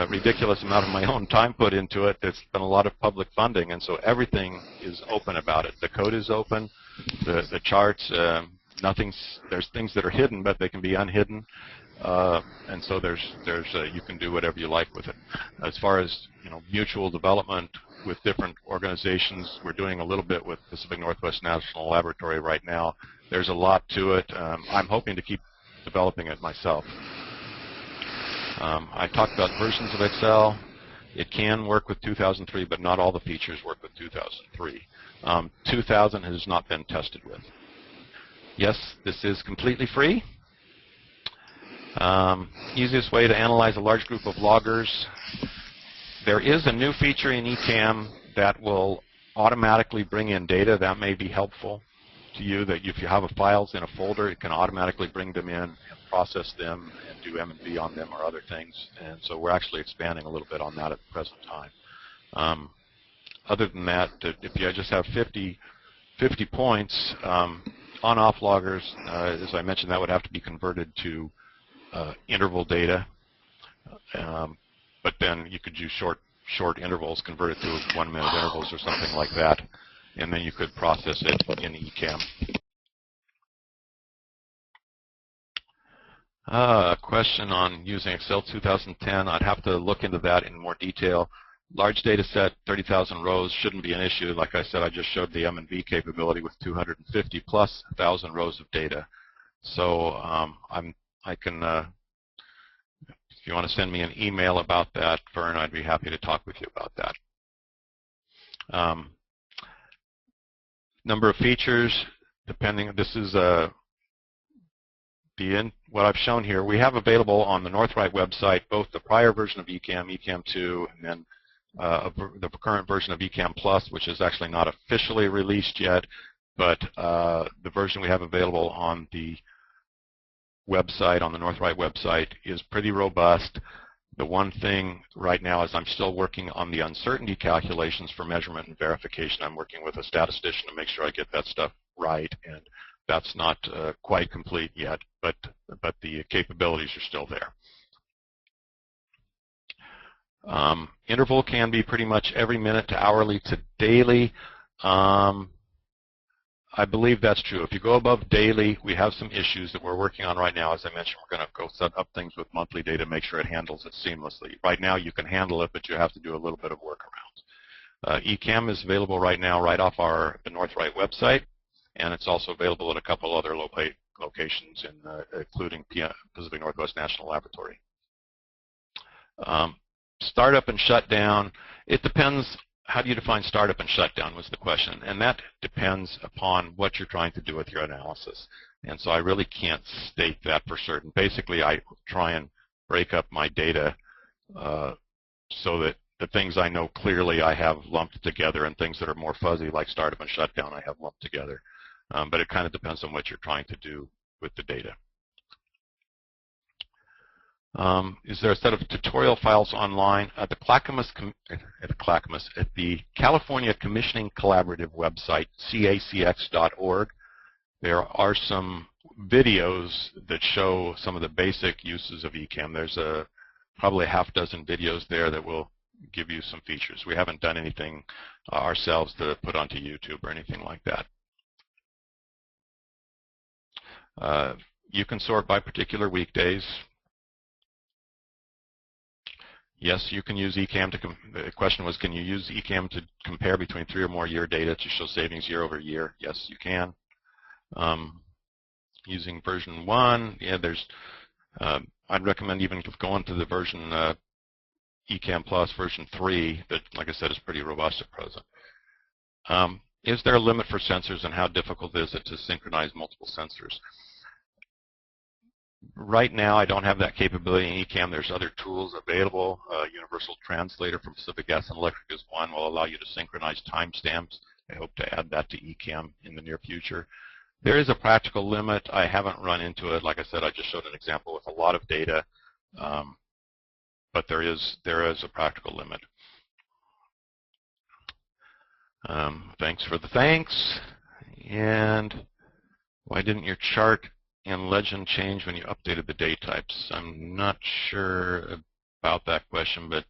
ridiculous amount of my own time put into it, there's been a lot of public funding, and so everything is open about it. The code is open. The charts, there's things that are hidden, but they can be unhidden. And so you can do whatever you like with it. As far as mutual development with different organizations, we're doing a little bit with Pacific Northwest National Laboratory right now. There's a lot to it. I'm hoping to keep developing it myself. I talked about versions of Excel. It can work with 2003, but not all the features work with 2003. 2000 has not been tested with. Yes, this is completely free. Easiest way to analyze a large group of loggers. There is a new feature in ECAM that will automatically bring in data. That may be helpful. to you that if you have files in a folder, it can automatically bring them in and process them and do M&V on them or other things. And so we're actually expanding a little bit on that at the present time. Other than that, if you just have 50 points, on-off loggers, as I mentioned, that would have to be converted to interval data. But then you could use short intervals, convert it to 1-minute intervals or something like that, and then you could process it in ECAM. A question on using Excel 2010. I'd have to look into that in more detail. Large data set, 30,000 rows shouldn't be an issue. Like I said, I just showed the M&V capability with 250 plus 1,000 rows of data. So I can, if you want to send me an email about that, Vern, I'd be happy to talk with you about that. Number of features, depending, this is what I've shown here. We have available on the Northwrite website both the prior version of ECAM, ECAM 2, and then the current version of ECAM Plus, which is actually not officially released yet, but the version we have available on the website, on the Northwrite website, is pretty robust. The one thing right now is I'm still working on the uncertainty calculations for measurement and verification. I'm working with a statistician to make sure I get that stuff right, and that's not quite complete yet, but the capabilities are still there. Interval can be pretty much every minute to hourly to daily. I believe that's true. If you go above daily, we have some issues that we're working on right now. As I mentioned, we're going to go set up things with monthly data, make sure it handles it seamlessly. Right now, you can handle it, but you have to do a little bit of workarounds. ECAM is available right now right off the Northwrite website, and it's also available at a couple other locations, including Pacific Northwest National Laboratory. Startup and shutdown, it depends. How do you define startup and shutdown was the question, and that depends upon what you're trying to do with your analysis. And so I really can't state that for certain. Basically, I try and break up my data so that the things I know clearly I have lumped together, and things that are more fuzzy like startup and shutdown I have lumped together. But it kind of depends on what you're trying to do with the data. Is there a set of tutorial files online at the California Commissioning Collaborative website, cacx.org? There are some videos that show some of the basic uses of ECAM. There's probably a half-dozen videos there that will give you some features. We haven't done anything ourselves to put onto YouTube or anything like that. You can sort by particular weekdays. Yes, you can use ECAM the question was, can you use ECAM to compare between 3 or more year data to show savings year over year? Yes, you can. Using version 1, yeah, I'd recommend even going to the version ECAM Plus version 3 that, like I said, is pretty robust at present. Is there a limit for sensors, and how difficult is it to synchronize multiple sensors? Right now, I don't have that capability in ECAM. There's other tools available. Universal Translator from Pacific Gas and Electric is one, will allow you to synchronize timestamps. I hope to add that to ECAM in the near future. There is a practical limit. I haven't run into it. Like I said, I just showed an example with a lot of data, but there is a practical limit. Thanks for the thanks. And why didn't your chart and legend change when you updated the date types? I'm not sure about that question, but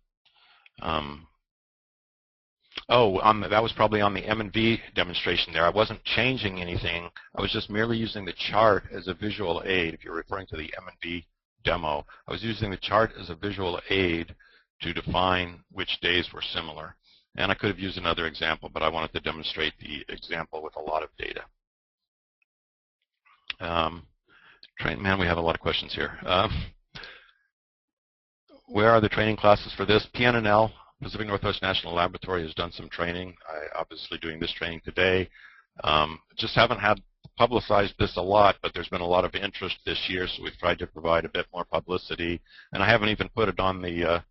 that was probably on the M&V demonstration there. I wasn't changing anything. I was just merely using the chart as a visual aid. If you're referring to the M&V demo, I was using the chart as a visual aid to define which days were similar. And I could have used another example, but I wanted to demonstrate the example with a lot of data. Man, we have a lot of questions here. Where are the training classes for this? PNNL, Pacific Northwest National Laboratory, has done some training. I'm obviously doing this training today. Just haven't had publicized this a lot, but there's been a lot of interest this year, so we've tried to provide a bit more publicity. And I haven't even put it on the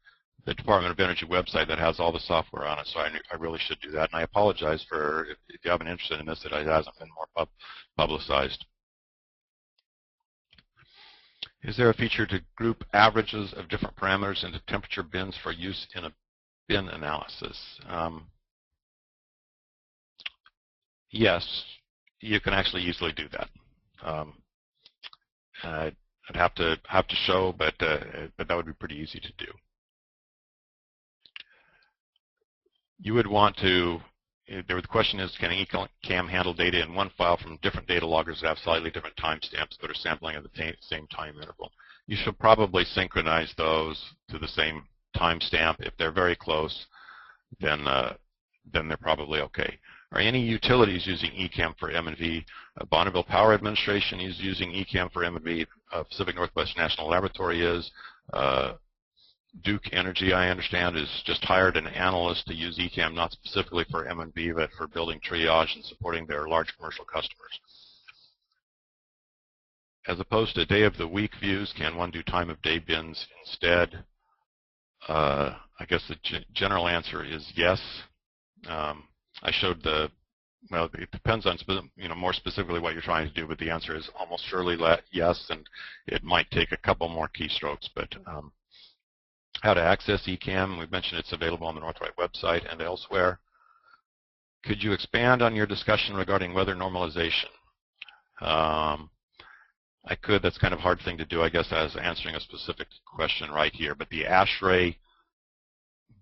the Department of Energy website that has all the software on it, so I really should do that. And I apologize for, if you have an interest in this, that it hasn't been more publicized. Is there a feature to group averages of different parameters into temperature bins for use in a bin analysis? Yes, you can actually easily do that. I'd have to show, but that would be pretty easy to do. You would want to, the question is, can ECAM handle data in one file from different data loggers that have slightly different timestamps but are sampling at the same time interval? You should probably synchronize those to the same timestamp. If they're very close, then they're probably okay. Are any utilities using ECAM for M&V? Bonneville Power Administration is using ECAM for M&V. Pacific Northwest National Laboratory is. Duke Energy, I understand, has just hired an analyst to use ECAM, not specifically for M&V, but for building triage and supporting their large commercial customers. As opposed to day of the week views, can one do time of day bins instead? I guess the general answer is yes. I showed well, it depends on, more specifically what you're trying to do, but the answer is almost surely yes, and it might take a couple more keystrokes, but how to access ECAM, we've mentioned it's available on the Northwrite website and elsewhere. Could you expand on your discussion regarding weather normalization? I could. That's kind of a hard thing to do, I guess, as answering a specific question right here. But the ASHRAE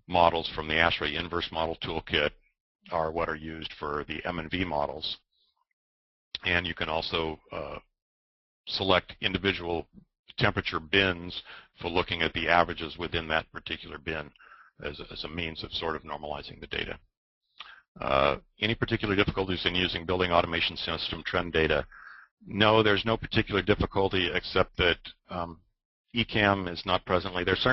models from the ASHRAE Inverse Model Toolkit are what are used for the M&V models. And you can also select individual temperature bins for looking at the averages within that particular bin as a means of sort of normalizing the data. Any particular difficulties in using building automation system trend data? No, there's no particular difficulty except that ECAM is not presently. There's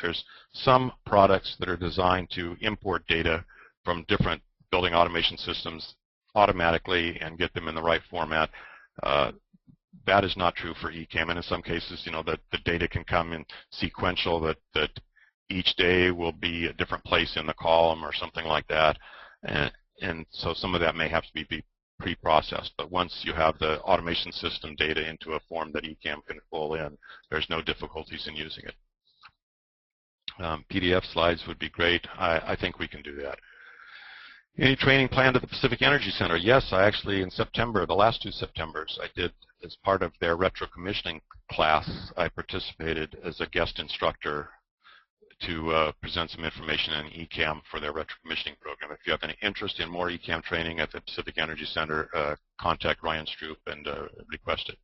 there's some products that are designed to import data from different building automation systems automatically and get them in the right format. That is not true for ECAM, and in some cases, the data can come in sequential, that each day will be a different place in the column or something like that, and so some of that may have to be pre-processed. But once you have the automation system data into a form that ECAM can pull in, there's no difficulties in using it. PDF slides would be great. I think we can do that. Any training planned at the Pacific Energy Center? Yes, I actually, in September, the last 2 Septembers, I did, as part of their retro commissioning class, I participated as a guest instructor to present some information on ECAM for their retro commissioning program. If you have any interest in more ECAM training at the Pacific Energy Center, contact Ryan Stroop and request it.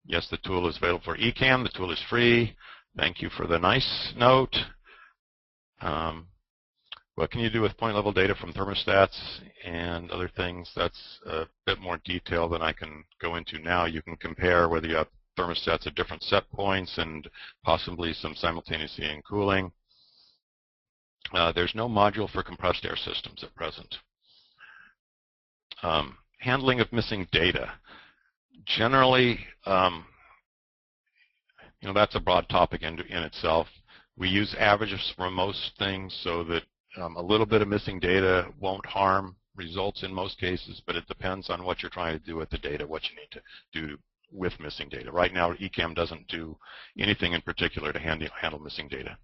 Yes, the tool is available for ECAM. The tool is free. Thank you for the nice note. What can you do with point level data from thermostats and other things? That's a bit more detail than I can go into now. You can compare whether you have thermostats at different set points and possibly some simultaneous heating and cooling. There's no module for compressed air systems at present. Handling of missing data. Generally, that's a broad topic in itself. We use averages for most things so that a little bit of missing data won't harm results in most cases, but it depends on what you're trying to do with the data, what you need to do with missing data. Right now, ECAM doesn't do anything in particular to handle missing data.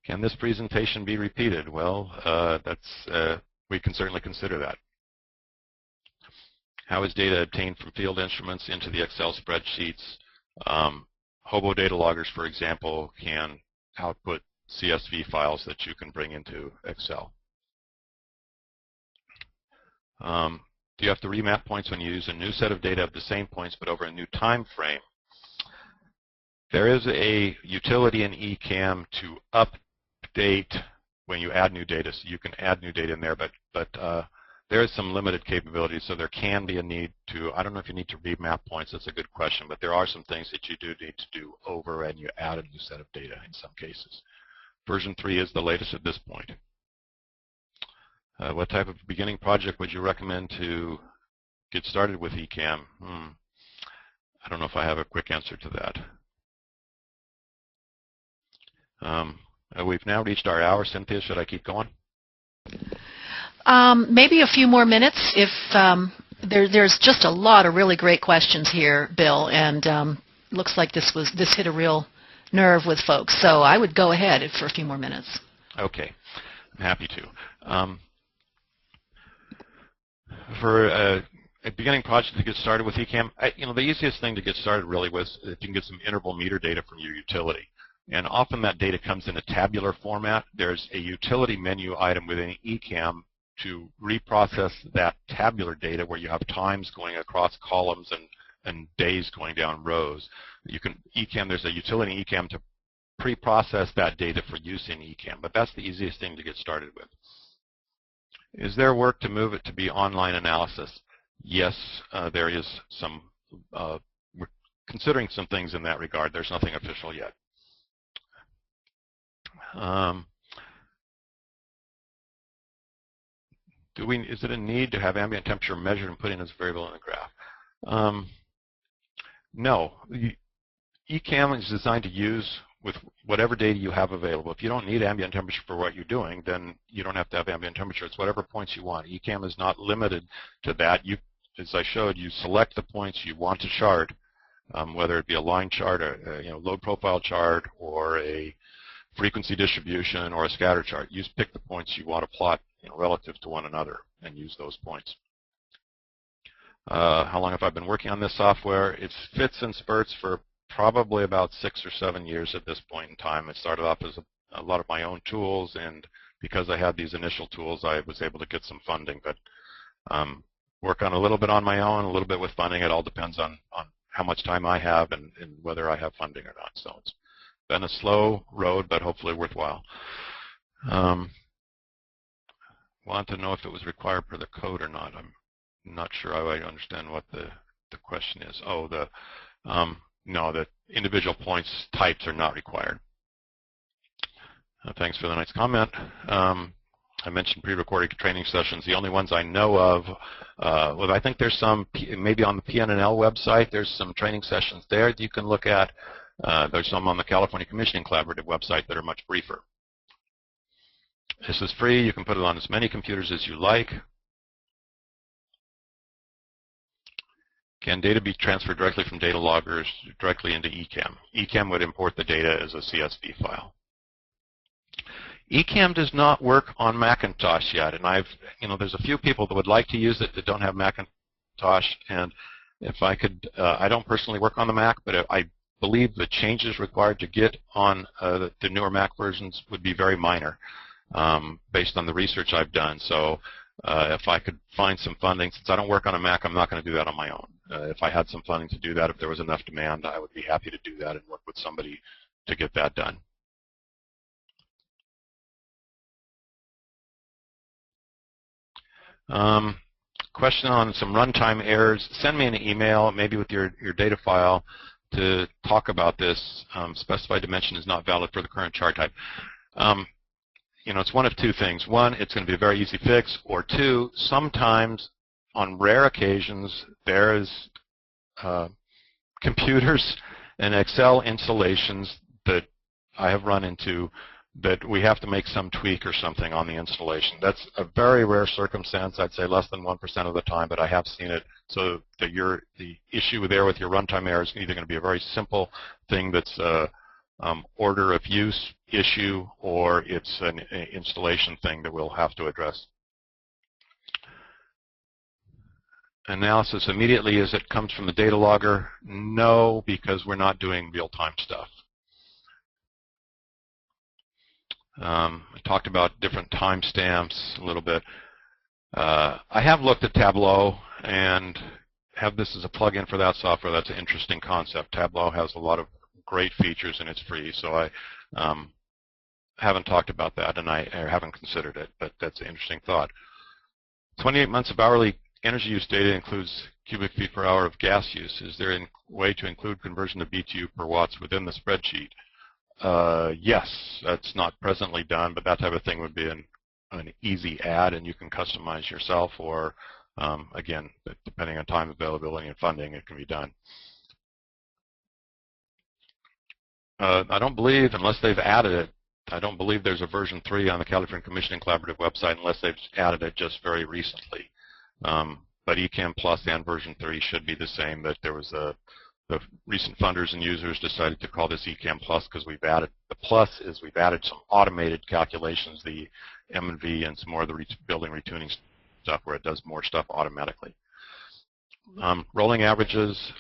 Can this presentation be repeated? Well, we can certainly consider that. How is data obtained from field instruments into the Excel spreadsheets? HOBO data loggers, for example, can output CSV files that you can bring into Excel. Do you have to remap points when you use a new set of data of the same points but over a new time frame? There is a utility in ECAM to update when you add new data. So you can add new data in there, but there is some limited capability, so there can be a need to, I don't know if you need to remap points, that's a good question, but there are some things that you do need to do over and you add a new set of data in some cases. Version 3 is the latest at this point. What type of beginning project would you recommend to get started with ECAM? I don't know if I have a quick answer to that. We've now reached our hour. Cynthia, should I keep going? Maybe a few more minutes. If there's just a lot of really great questions here, Bill, and looks like this hit a real nerve with folks. So I would go ahead for a few more minutes. Okay, I'm happy to. For a beginning project to get started with ECAM, the easiest thing to get started really was if you can get some interval meter data from your utility. And often that data comes in a tabular format. There's a utility menu item within ECAM to reprocess that tabular data where you have times going across columns and days going down rows. There's a utility in ECAM to pre-process that data for use in ECAM, but that's the easiest thing to get started with. Is there work to move it to be online analysis? Yes, there is some. We're considering some things in that regard. There's nothing official yet. Is it a need to have ambient temperature measured and put in as a variable in the graph? No. ECAM is designed to use with whatever data you have available. If you don't need ambient temperature for what you're doing, then you don't have to have ambient temperature. It's whatever points you want. ECAM is not limited to that. As I showed, you select the points you want to chart, whether it be a line chart, a load profile chart, or a frequency distribution, or a scatter chart. You just pick the points you want to plot relative to one another and use those points. How long have I been working on this software? It fits in spurts for probably about 6 or 7 years at this point in time. It started off as a lot of my own tools, and because I had these initial tools, I was able to get some funding. But work on a little bit on my own, a little bit with funding. It all depends on how much time I have and whether I have funding or not. So it's been a slow road, but hopefully worthwhile. Want to know if it was required per the code or not. I'm not sure I understand what the question is. Oh, no, the individual points types are not required. Thanks for the nice comment. I mentioned pre-recorded training sessions. The only ones I know of, well, I think there's some, maybe on the PNNL website, there's some training sessions there that you can look at. There's some on the California Commissioning Collaborative website that are much briefer. This is free. You can put it on as many computers as you like. Can data be transferred directly from data loggers directly into ECAM? ECAM would import the data as a CSV file. ECAM does not work on Macintosh yet, and there's a few people that would like to use it that don't have Macintosh, and if I could, I don't personally work on the Mac, but I believe the changes required to get on the newer Mac versions would be very minor, based on the research I've done. So if I could find some funding, since I don't work on a Mac, I'm not going to do that on my own. If I had some funding to do that, if there was enough demand, I would be happy to do that and work with somebody to get that done. Question on some runtime errors. Send me an email, maybe with your data file, to talk about this. Specified dimension is not valid for the current chart type. It's one of two things. One, it's going to be a very easy fix, or two, sometimes on rare occasions there's computers and Excel installations that I have run into that we have to make some tweak or something on the installation. That's a very rare circumstance. I'd say less than 1% of the time, but I have seen it. So that the issue there with your runtime error is either going to be a very simple thing that's order of use issue, or it's an installation thing that we'll have to address. Analysis immediately as it comes from the data logger? No, because we're not doing real-time stuff. I talked about different timestamps a little bit. I have looked at Tableau and have this as a plug-in for that software. That's an interesting concept. Tableau has a lot of great features and it's free, so I haven't talked about that and I haven't considered it, but that's an interesting thought. 28 months of hourly energy use data includes cubic feet per hour of gas use. Is there a way to include conversion to BTU per watts within the spreadsheet? Yes, that's not presently done, but that type of thing would be an easy add, and you can customize yourself, or again, depending on time availability and funding, it can be done. I don't believe, unless they've added it, I don't believe there's a version 3 on the California Commissioning Collaborative website unless they've added it just very recently. But ECAM Plus and version 3 should be the same. But there was the recent funders and users decided to call this ECAM Plus because we've added, the plus is we've added some automated calculations, the M&V and some more of the building retuning stuff where it does more stuff automatically. Rolling averages,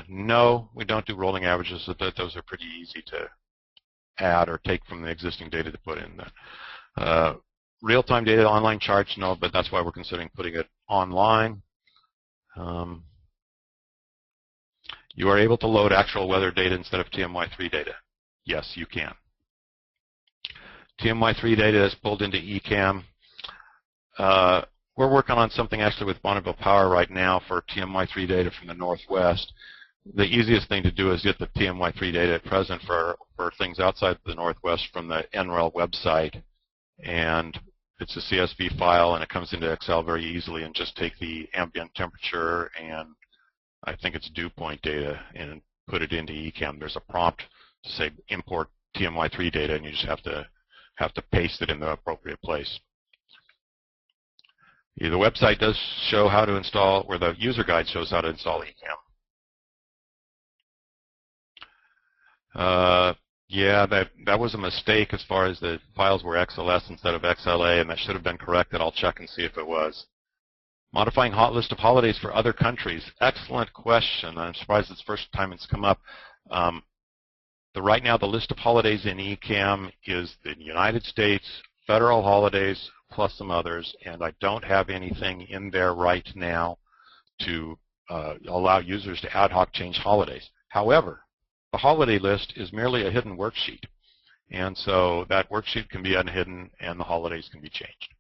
no, we don't do rolling averages. Those are pretty easy to add or take from the existing data to put in. Real-time data online charts, no, but that's why we're considering putting it online. You are able to load actual weather data instead of TMY3 data. Yes, you can. TMY3 data is pulled into ECAM. We're working on something actually with Bonneville Power right now for TMY3 data from the Northwest. The easiest thing to do is get the TMY3 data at present for things outside the Northwest from the NREL website. And it's a CSV file, and it comes into Excel very easily, and just take the ambient temperature and I think it's dew point data and put it into ECAM. There's a prompt to say import TMY3 data, and you just have to paste it in the appropriate place. The website does show how to install, or the user guide shows how to install ECAM. Yeah, that was a mistake as far as the files were XLS instead of XLA, and that should have been corrected. I'll check and see if it was. Modifying hot list of holidays for other countries. Excellent question. I'm surprised it's the first time it's come up. Right now, the list of holidays in ECAM is the United States, federal holidays, plus some others, and I don't have anything in there right now to allow users to ad hoc change holidays. However, the holiday list is merely a hidden worksheet, and so that worksheet can be unhidden and the holidays can be changed.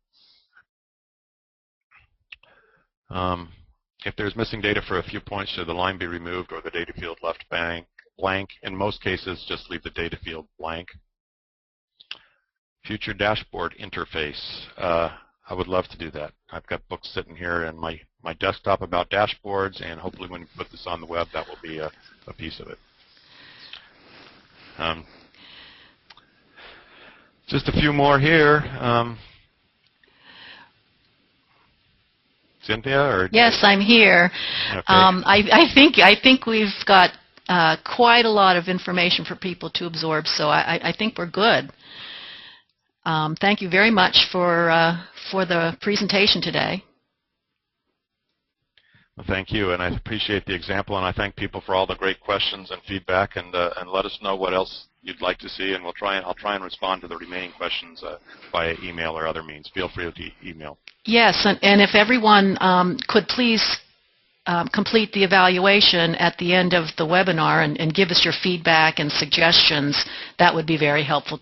If there's missing data for a few points, should the line be removed or the data field left blank? In most cases, just leave the data field blank. Future dashboard interface. I would love to do that. I've got books sitting here in my desktop about dashboards, and hopefully when we put this on the web, that will be a piece of it. Just a few more here. Cynthia, or yes, I'm here. Okay. I think we've got quite a lot of information for people to absorb, so I think we're good. Thank you very much for the presentation today. Well, thank you, and I appreciate the example, and I thank people for all the great questions and feedback, and let us know what else you'd like to see, and I'll try and respond to the remaining questions via email or other means. Feel free to email. Yes, and if everyone could please complete the evaluation at the end of the webinar and give us your feedback and suggestions, that would be very helpful to